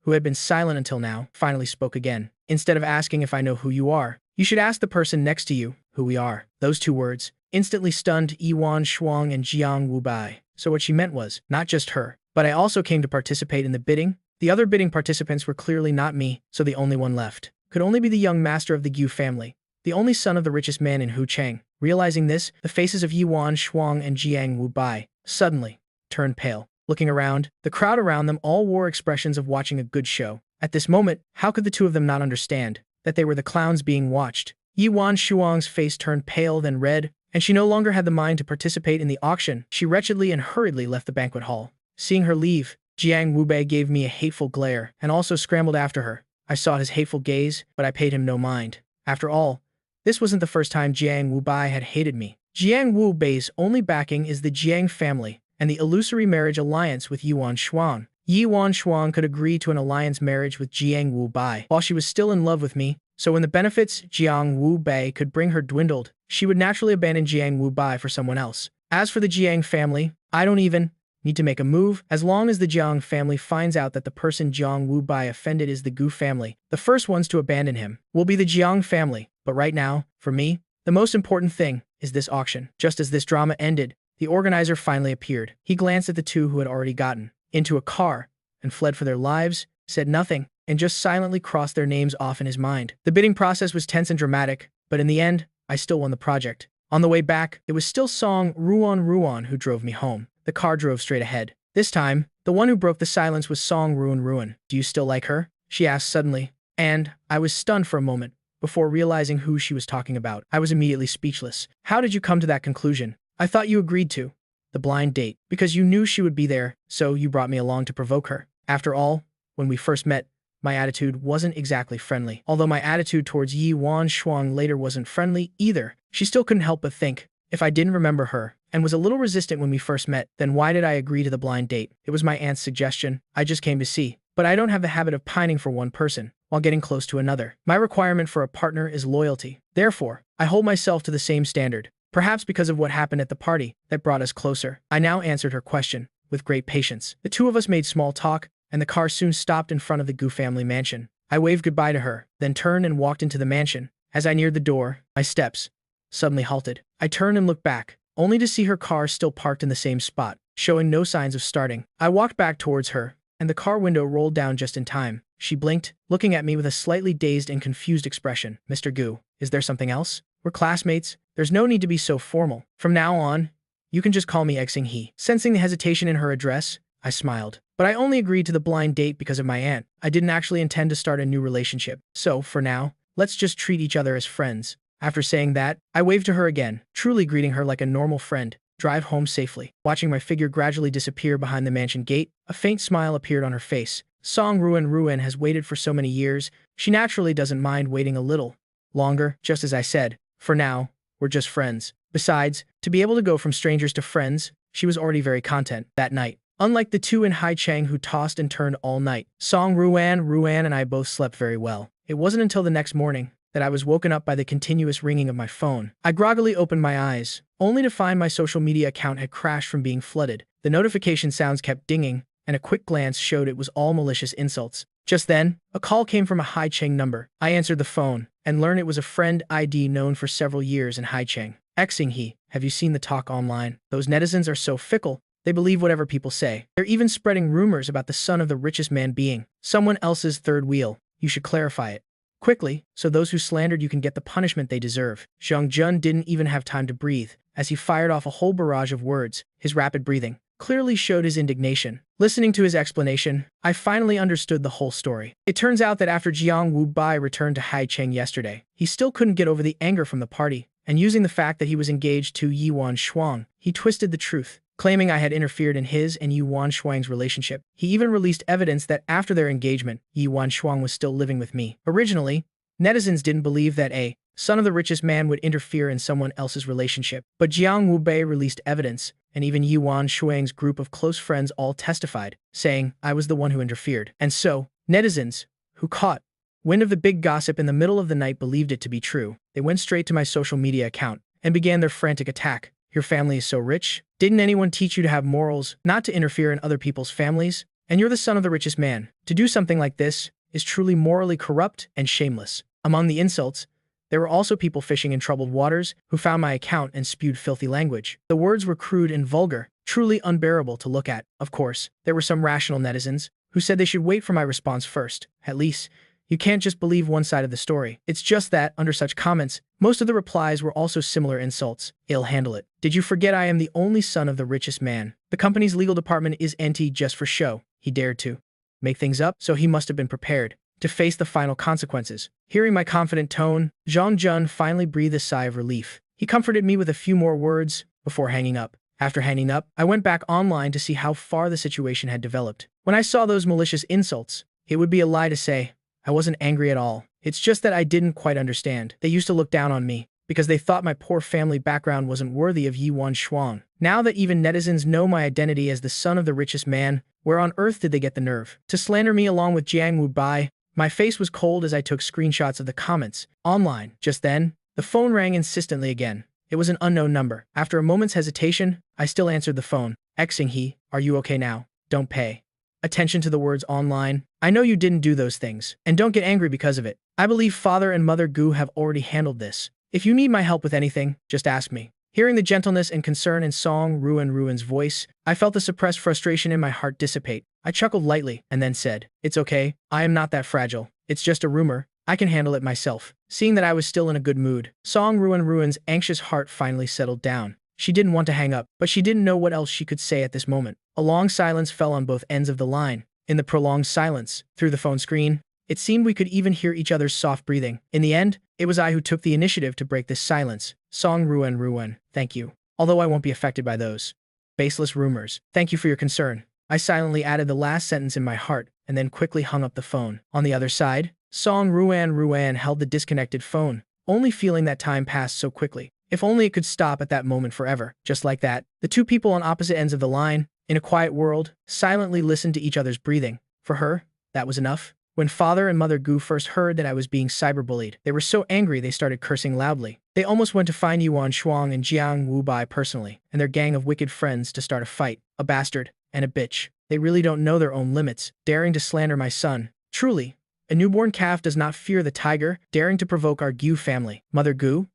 who had been silent until now, finally spoke again. Instead of asking if I know who you are, you should ask the person next to you who we are. Those two words instantly stunned Yuan Shuang and Jiang Wu Bai. So what she meant was, not just her, but I also came to participate in the bidding. The other bidding participants were clearly not me, so the only one left could only be the young master of the Gu family, the only son of the richest man in Hucheng. Realizing this, the faces of Yuan Shuang and Jiang Wu Bai suddenly turned pale. Looking around, the crowd around them all wore expressions of watching a good show. At this moment, how could the two of them not understand that they were the clowns being watched? Yuan Shuang's face turned pale then red, and she no longer had the mind to participate in the auction. She wretchedly and hurriedly left the banquet hall. Seeing her leave, Jiang Wu Bai gave me a hateful glare and also scrambled after her. I saw his hateful gaze, but I paid him no mind. After all, this wasn't the first time Jiang Wu Bai had hated me. Jiang Wu Bai's only backing is the Jiang family and the illusory marriage alliance with Yuan Shuang. Yuan Shuang could agree to an alliance marriage with Jiang Wu Bai while she was still in love with me, so when the benefits Jiang Wu Bai could bring her dwindled, she would naturally abandon Jiang Wu Bai for someone else. As for the Jiang family, I don't even need to make a move. As long as the Jiang family finds out that the person Jiang Wu Bai offended is the Gu family, the first ones to abandon him will be the Jiang family. But right now, for me, the most important thing is this auction. Just as this drama ended, the organizer finally appeared. He glanced at the two who had already gotten into a car and fled for their lives, said nothing, and just silently crossed their names off in his mind. The bidding process was tense and dramatic, but in the end, I still won the project. On the way back, it was still Song Ruan who drove me home. The car drove straight ahead. This time, the one who broke the silence was Song Ruin. Do you still like her? She asked suddenly, and I was stunned for a moment before realizing who she was talking about. I was immediately speechless. How did you come to that conclusion? I thought you agreed to the blind date because you knew she would be there, so you brought me along to provoke her. After all, when we first met, my attitude wasn't exactly friendly. Although my attitude towards Yuan Shuang later wasn't friendly either, she still couldn't help but think, if I didn't remember her, and was a little resistant when we first met, then why did I agree to the blind date? It was my aunt's suggestion. I just came to see. But I don't have the habit of pining for one person while getting close to another. My requirement for a partner is loyalty. Therefore, I hold myself to the same standard. Perhaps because of what happened at the party that brought us closer. I now answered her question with great patience. The two of us made small talk, and the car soon stopped in front of the Gu family mansion. I waved goodbye to her, then turned and walked into the mansion. As I neared the door, my steps suddenly halted. I turned and looked back, only to see her car still parked in the same spot, showing no signs of starting. I walked back towards her, and the car window rolled down just in time. She blinked, looking at me with a slightly dazed and confused expression. Mr. Gu, is there something else? We're classmates. There's no need to be so formal. From now on, you can just call me Xing He. Sensing the hesitation in her address, I smiled. But I only agreed to the blind date because of my aunt. I didn't actually intend to start a new relationship. So, for now, let's just treat each other as friends. After saying that, I waved to her again, truly greeting her like a normal friend. Drive home safely. Watching my figure gradually disappear behind the mansion gate, a faint smile appeared on her face. Song Ruan has waited for so many years, she naturally doesn't mind waiting a little longer, just as I said. For now, we're just friends. Besides, to be able to go from strangers to friends, she was already very content that night. Unlike the two in Haicheng who tossed and turned all night, Song Ruan and I both slept very well. It wasn't until the next morning that I was woken up by the continuous ringing of my phone. I groggily opened my eyes, only to find my social media account had crashed from being flooded. The notification sounds kept dinging, and a quick glance showed it was all malicious insults. Just then, a call came from a Haicheng number. I answered the phone, and learned it was a friend ID known for several years in Haicheng. Xing He, have you seen the talk online? Those netizens are so fickle, they believe whatever people say. They're even spreading rumors about the son of the richest man being someone else's third wheel. You should clarify it quickly, so those who slandered you can get the punishment they deserve. Zhang Jun didn't even have time to breathe, as he fired off a whole barrage of words. His rapid breathing clearly showed his indignation. Listening to his explanation, I finally understood the whole story. It turns out that after Jiang Wubai returned to Haicheng yesterday, he still couldn't get over the anger from the party, and using the fact that he was engaged to Yuan Shuang, he twisted the truth, claiming I had interfered in his and Yuan Shuang's relationship. He even released evidence that after their engagement, Yuan Shuang was still living with me. Originally, netizens didn't believe that a son of the richest man would interfere in someone else's relationship, but Jiang Wubei released evidence, and even Yuan Shuang's group of close friends all testified, saying I was the one who interfered. And so, netizens, who caught wind of the big gossip in the middle of the night believed it to be true. They went straight to my social media account and began their frantic attack. Your family is so rich? Didn't anyone teach you to have morals, not to interfere in other people's families? And you're the son of the richest man. To do something like this is truly morally corrupt and shameless. Among the insults, there were also people fishing in troubled waters who found my account and spewed filthy language. The words were crude and vulgar, truly unbearable to look at. Of course, there were some rational netizens who said they should wait for my response first. At least, you can't just believe one side of the story. It's just that, under such comments, most of the replies were also similar insults. I'll handle it. Did you forget I am the only son of the richest man? The company's legal department is anti just for show. He dared to make things up, so he must have been prepared to face the final consequences. Hearing my confident tone, Zhang Jun finally breathed a sigh of relief. He comforted me with a few more words before hanging up. After hanging up, I went back online to see how far the situation had developed. When I saw those malicious insults, it would be a lie to say I wasn't angry at all. It's just that I didn't quite understand. They used to look down on me because they thought my poor family background wasn't worthy of Yuan Shuang. Now that even netizens know my identity as the son of the richest man, where on earth did they get the nerve to slander me along with Jiang Wubai? My face was cold as I took screenshots of the comments online. Just then, the phone rang insistently again. It was an unknown number. After a moment's hesitation, I still answered the phone. Xing He, are you okay now? Don't pay attention to the words online. I know you didn't do those things, and don't get angry because of it. I believe Father and Mother Gu have already handled this. If you need my help with anything, just ask me. Hearing the gentleness and concern in Song Ruan's voice, I felt the suppressed frustration in my heart dissipate. I chuckled lightly and then said, it's okay, I am not that fragile. It's just a rumor. I can handle it myself. Seeing that I was still in a good mood, Song Ruan's anxious heart finally settled down. She didn't want to hang up, but she didn't know what else she could say at this moment. A long silence fell on both ends of the line. In the prolonged silence, through the phone screen, it seemed we could even hear each other's soft breathing. In the end, it was I who took the initiative to break this silence. Song Ruan, thank you. Although I won't be affected by those baseless rumors. Thank you for your concern. I silently added the last sentence in my heart, and then quickly hung up the phone. On the other side, Song Ruan held the disconnected phone, only feeling that time passed so quickly. If only it could stop at that moment forever. Just like that, the two people on opposite ends of the line, in a quiet world, silently listened to each other's breathing. For her, that was enough. When Father and Mother Gu first heard that I was being cyberbullied, they were so angry they started cursing loudly. They almost went to find Yuan Shuang and Jiang Wubai personally, and their gang of wicked friends to start a fight. A bastard and a bitch. They really don't know their own limits, daring to slander my son. Truly, a newborn calf does not fear the tiger, daring to provoke our Gu family. Mother Gu,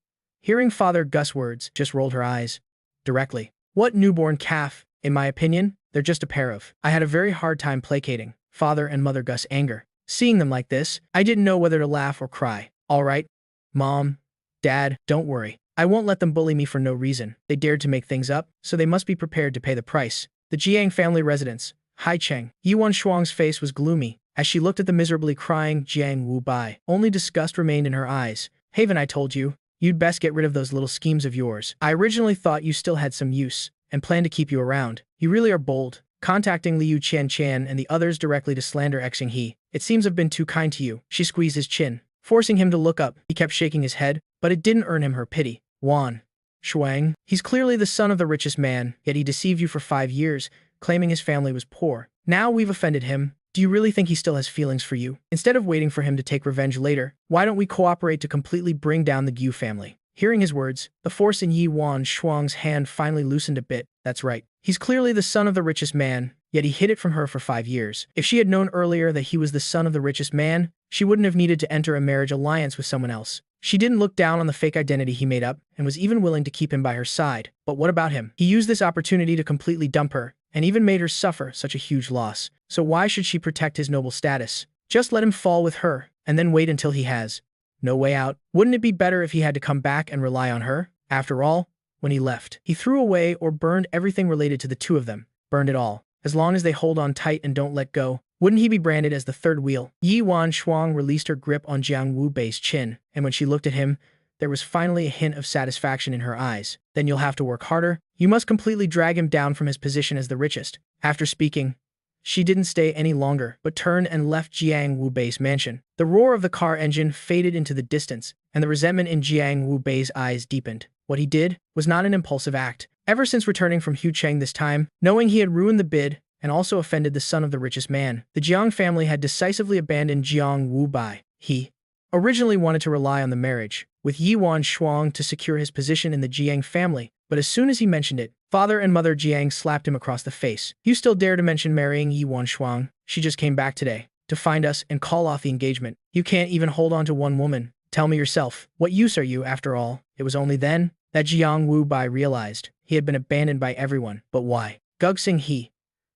Hearing Father Gus' words, just rolled her eyes. Directly. What newborn calf? In my opinion, they're just a pair of. I had a very hard time placating Father and Mother Gus' anger. Seeing them like this, I didn't know whether to laugh or cry. All right, Mom, Dad, don't worry. I won't let them bully me for no reason. They dared to make things up, so they must be prepared to pay the price. The Jiang family residence. Haicheng. Yuan Shuang's face was gloomy as she looked at the miserably crying Jiang Wu Bai. Only disgust remained in her eyes. Haven, I told you, you'd best get rid of those little schemes of yours. I originally thought you still had some use and planned to keep you around. You really are bold, contacting Liu Qian and the others directly to slander Xing He. It seems I've been too kind to you. She squeezed his chin, forcing him to look up. He kept shaking his head, but it didn't earn him her pity. Wan Shuang. He's clearly the son of the richest man, yet he deceived you for 5 years, claiming his family was poor. Now we've offended him. Do you really think he still has feelings for you? Instead of waiting for him to take revenge later, why don't we cooperate to completely bring down the Gu family? Hearing his words, the force in Yuan Shuang's hand finally loosened a bit. That's right. He's clearly the son of the richest man, yet he hid it from her for 5 years. If she had known earlier that he was the son of the richest man, she wouldn't have needed to enter a marriage alliance with someone else. She didn't look down on the fake identity he made up and was even willing to keep him by her side. But what about him? He used this opportunity to completely dump her and even made her suffer such a huge loss. So why should she protect his noble status? Just let him fall with her and then wait until he has no way out. Wouldn't it be better if he had to come back and rely on her? After all, when he left, he threw away or burned everything related to the two of them. Burned it all. As long as they hold on tight and don't let go, wouldn't he be branded as the third wheel? Yuan Shuang released her grip on Jiang Wu Bei's chin, and when she looked at him, there was finally a hint of satisfaction in her eyes. Then you'll have to work harder. You must completely drag him down from his position as the richest. After speaking, she didn't stay any longer, but turned and left Jiang Wu Bei's mansion. The roar of the car engine faded into the distance, and the resentment in Jiang Wu Bei's eyes deepened. What he did was not an impulsive act. Ever since returning from Hucheng this time, knowing he had ruined the bid and also offended the son of the richest man, the Jiang family had decisively abandoned Jiang Wu Bai. He originally wanted to rely on the marriage with Yuan Shuang to secure his position in the Jiang family, but as soon as he mentioned it, Father and Mother Jiang slapped him across the face. You still dare to mention marrying Yuan Shuang? She just came back today to find us and call off the engagement. You can't even hold on to one woman. Tell me yourself, what use are you after all? It was only then that Jiang Wu Bai realized he had been abandoned by everyone. But why? Guxing He.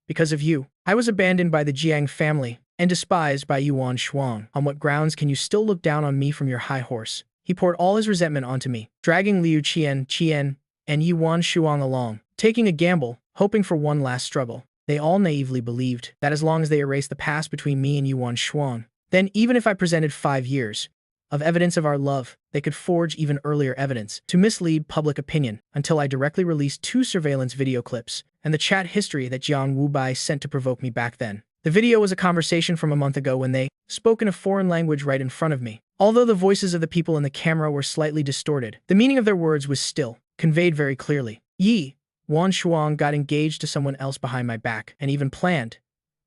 Because of you. I was abandoned by the Jiang family and despised by Yuan Shuang. On what grounds can you still look down on me from your high horse? He poured all his resentment onto me, dragging Liu Qian and Yuan Shuang along, taking a gamble, hoping for one last struggle. They all naively believed that as long as they erased the past between me and Yuan Shuang, then even if I presented 5 years of evidence of our love, they could forge even earlier evidence to mislead public opinion until I directly released 2 surveillance video clips and the chat history that Jiang Wu Bai sent to provoke me back then. The video was a conversation from a month ago when they spoke in a foreign language right in front of me. Although the voices of the people in the camera were slightly distorted, the meaning of their words was still conveyed very clearly. Yuan Shuang got engaged to someone else behind my back and even planned,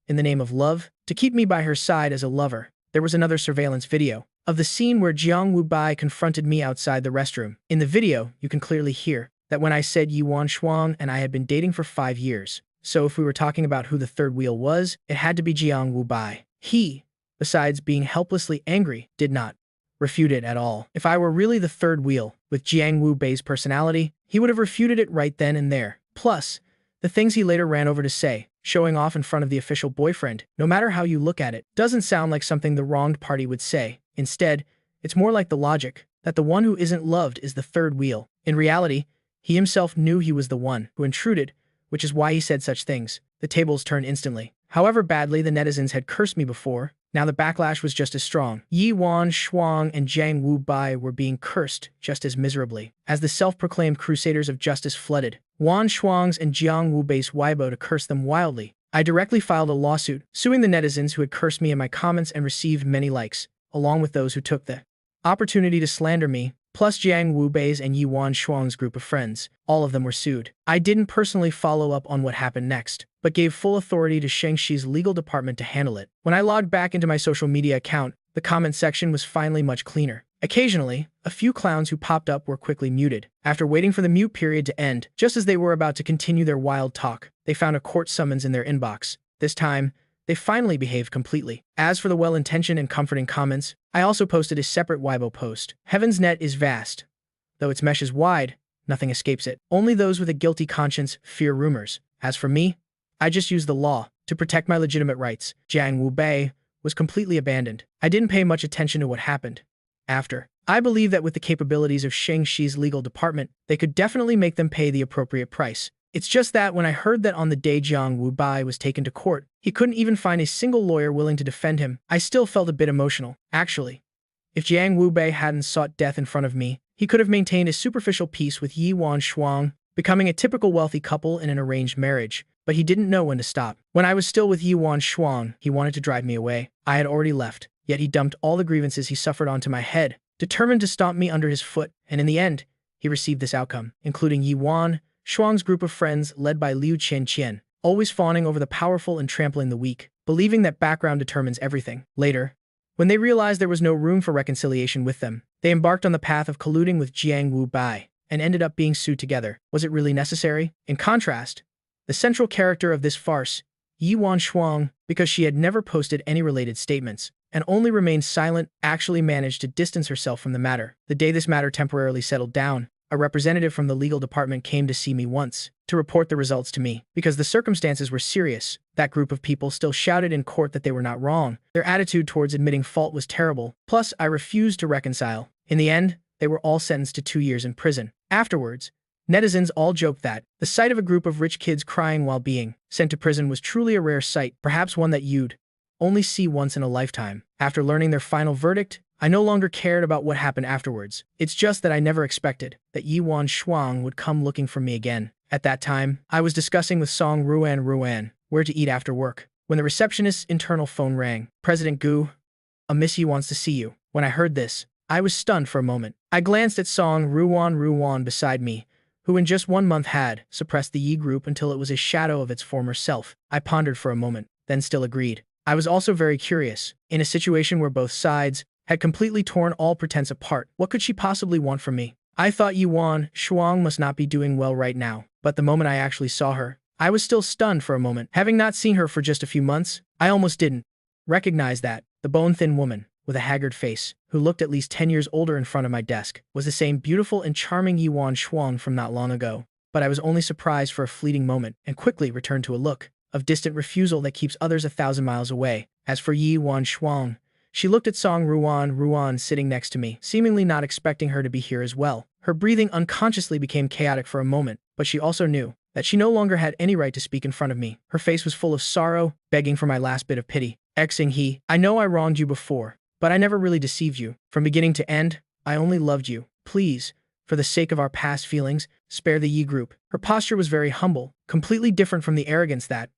in the name of love, to keep me by her side as a lover. There was another surveillance video of the scene where Jiang Wu Bai confronted me outside the restroom. In the video, you can clearly hear that when I said Yuan Shuang and I had been dating for 5 years. So if we were talking about who the third wheel was, it had to be Jiang Wu Bai. He, besides being helplessly angry, did not refute it at all. If I were really the third wheel, with Jiang Wu Bei's personality, he would have refuted it right then and there. Plus, the things he later ran over to say, showing off in front of the official boyfriend, no matter how you look at it, doesn't sound like something the wronged party would say. Instead, it's more like the logic that the one who isn't loved is the third wheel. In reality, he himself knew he was the one who intruded, which is why he said such things. The tables turned instantly. However badly the netizens had cursed me before, now the backlash was just as strong. Yuan Shuang and Jiang Wu Bai were being cursed just as miserably. As the self-proclaimed crusaders of justice flooded Yuan Shuang's and Jiang Wu Bei's Weibo to curse them wildly, I directly filed a lawsuit, suing the netizens who had cursed me in my comments and received many likes, along with those who took the opportunity to slander me, plus Jiang Wu Bei's and Yuan Shuang's group of friends. All of them were sued. I didn't personally follow up on what happened next, but gave full authority to Shangxi's legal department to handle it. When I logged back into my social media account, the comment section was finally much cleaner. Occasionally, a few clowns who popped up were quickly muted. After waiting for the mute period to end, just as they were about to continue their wild talk, they found a court summons in their inbox. This time, they finally behaved completely. As for the well-intentioned and comforting comments, I also posted a separate Weibo post. Heaven's net is vast, Though its mesh is wide, nothing escapes it. Only those with a guilty conscience fear rumors. As for me, I just use the law to protect my legitimate rights. Jiang Wu Bei was completely abandoned. I didn't pay much attention to what happened after. I believe that with the capabilities of Shang Shi's legal department, they could definitely make them pay the appropriate price. It's just that when I heard that on the day Jiang Wu Bei was taken to court, he couldn't even find a single lawyer willing to defend him, I still felt a bit emotional. Actually, if Jiang Wu Bei hadn't sought death in front of me, he could have maintained a superficial peace with Yi Wan Shuang, becoming a typical wealthy couple in an arranged marriage. But he didn't know when to stop. When I was still with Yi Wan Shuang, he wanted to drive me away. I had already left, yet he dumped all the grievances he suffered onto my head, determined to stomp me under his foot, and in the end, he received this outcome, including Yi Wan Shuang's group of friends led by Liu Qianqian, always fawning over the powerful and trampling the weak, believing that background determines everything. Later, when they realized there was no room for reconciliation with them, they embarked on the path of colluding with Jiang Wu Bei and ended up being sued together. Was it really necessary? In contrast, the central character of this farce, Yi Wan Shuang, because she had never posted any related statements and only remained silent, actually managed to distance herself from the matter. The day this matter temporarily settled down, a representative from the legal department came to see me once to report the results to me. Because the circumstances were serious, that group of people still shouted in court that they were not wrong. Their attitude towards admitting fault was terrible. Plus, I refused to reconcile. In the end, they were all sentenced to 2 years in prison. Afterwards, netizens all joked that the sight of a group of rich kids crying while being sent to prison was truly a rare sight, perhaps one that you'd only see once in a lifetime. After learning their final verdict, I no longer cared about what happened afterwards. It's just that I never expected that Yi Wan Shuang would come looking for me again. At that time, I was discussing with Song Ruan where to eat after work, when the receptionist's internal phone rang. President Gu, a Missy wants to see you. When I heard this, I was stunned for a moment. I glanced at Song Ruan beside me, who in just 1 month had suppressed the Yi group until it was a shadow of its former self. I pondered for a moment, then still agreed. I was also very curious. In a situation where both sides had completely torn all pretense apart, what could she possibly want from me? I thought Yi Wan Shuang must not be doing well right now, but the moment I actually saw her, I was still stunned for a moment. Having not seen her for just a few months, I almost didn't recognize that the bone-thin woman, with a haggard face, who looked at least 10 years older in front of my desk, was the same beautiful and charming Yi Wan Shuang from not long ago. But I was only surprised for a fleeting moment, and quickly returned to a look of distant refusal that keeps others 1,000 miles away. As for Yi Wan Shuang, she looked at Song Ruan sitting next to me, seemingly not expecting her to be here as well. Her breathing unconsciously became chaotic for a moment, but she also knew that she no longer had any right to speak in front of me. Her face was full of sorrow, begging for my last bit of pity. Xing He, I know I wronged you before, but I never really deceived you. From beginning to end, I only loved you. Please, for the sake of our past feelings, spare the Yi group. Her posture was very humble, completely different from the arrogance that,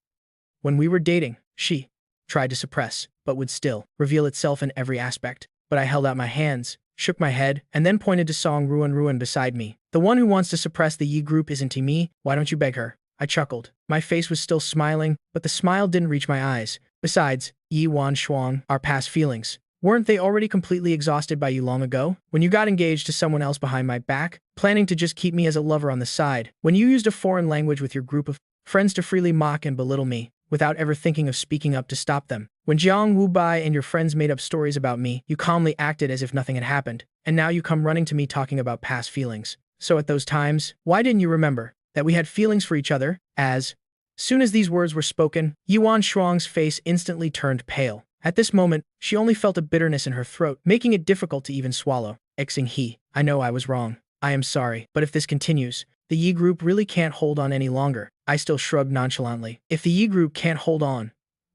when we were dating, she tried to suppress, but would still reveal itself in every aspect. But I held out my hands, shook my head, and then pointed to Song Ruan beside me. The one who wants to suppress the Yi group isn't me. Why don't you beg her? I chuckled. My face was still smiling, but the smile didn't reach my eyes. Besides, Yi Wan Shuang, our past feelings, weren't they already completely exhausted by you long ago? When you got engaged to someone else behind my back, planning to just keep me as a lover on the side, when you used a foreign language with your group of friends to freely mock and belittle me, without ever thinking of speaking up to stop them. When Jiang Wu Bei and your friends made up stories about me, you calmly acted as if nothing had happened, and now you come running to me talking about past feelings. So at those times, why didn't you remember that we had feelings for each other? As soon as these words were spoken, Yi Wan Shuang's face instantly turned pale. At this moment, she only felt a bitterness in her throat, making it difficult to even swallow. Xing He, I know I was wrong. I am sorry, but if this continues, the Yi group really can't hold on any longer. I still shrugged nonchalantly. If the Yi group can't hold on,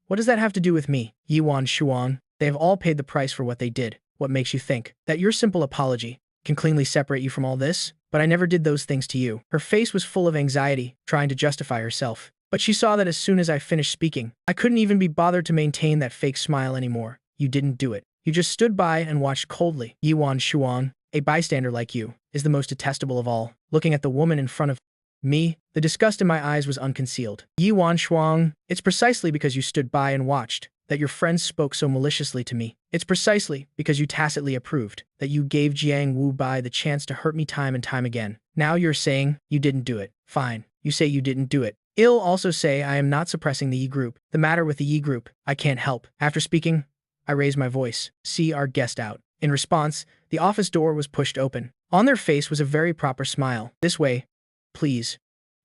what does that have to do with me? Yi Wan Shuang, they have all paid the price for what they did. What makes you think that your simple apology can cleanly separate you from all this? But I never did those things to you. Her face was full of anxiety, trying to justify herself. But she saw that as soon as I finished speaking, I couldn't even be bothered to maintain that fake smile anymore. You didn't do it. You just stood by and watched coldly. Yi Wan Shuang, a bystander like you, is the most detestable of all. Looking at the woman in front of me, the disgust in my eyes was unconcealed. Yi Wan Shuang, it's precisely because you stood by and watched that your friends spoke so maliciously to me. It's precisely because you tacitly approved that you gave Jiang Wu Bei the chance to hurt me time and time again. Now you're saying you didn't do it. Fine, you say you didn't do it. I'll also say I am not suppressing the Yi group. The matter with the Yi group, I can't help. After speaking, I raised my voice. See our guest out. In response, the office door was pushed open, On their face was a very proper smile. This way, please.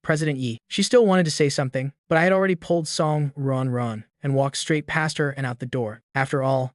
President Yi. She still wanted to say something, but I had already pulled Song Run and walked straight past her and out the door. After all,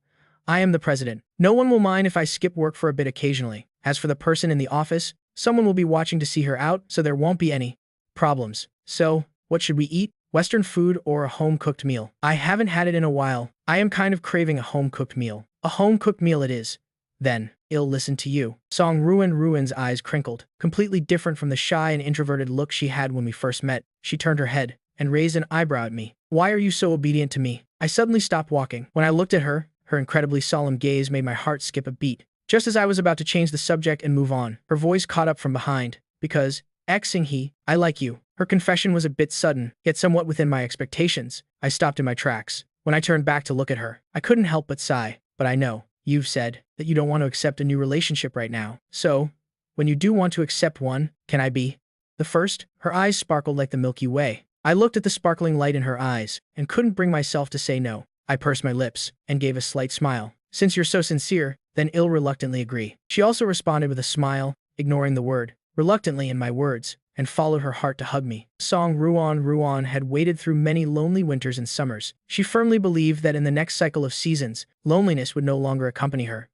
I am the president. No one will mind if I skip work for a bit occasionally. As for the person in the office, someone will be watching to see her out, so there won't be any problems. So, what should we eat? Western food or a home-cooked meal? I haven't had it in a while. I am kind of craving a home-cooked meal. A home-cooked meal it is. Then, I'll listen to you. Song Ruin's eyes crinkled, completely different from the shy and introverted look she had when we first met. She turned her head and raised an eyebrow at me. Why are you so obedient to me? I suddenly stopped walking. When I looked at her, her incredibly solemn gaze made my heart skip a beat. Just as I was about to change the subject and move on, her voice caught up from behind. Because, Xing I like you. Her confession was a bit sudden, yet somewhat within my expectations. I stopped in my tracks. When I turned back to look at her, I couldn't help but sigh. But I know, you've said, that you don't want to accept a new relationship right now. So, when you do want to accept one, can I be the first? Her eyes sparkled like the Milky Way. I looked at the sparkling light in her eyes, and couldn't bring myself to say no. I pursed my lips, and gave a slight smile. Since you're so sincere, then I'll reluctantly agree. She also responded with a smile, ignoring the word reluctantly in my words, and followed her heart to hug me. Song Ruan had waded through many lonely winters and summers. She firmly believed that in the next cycle of seasons, loneliness would no longer accompany her.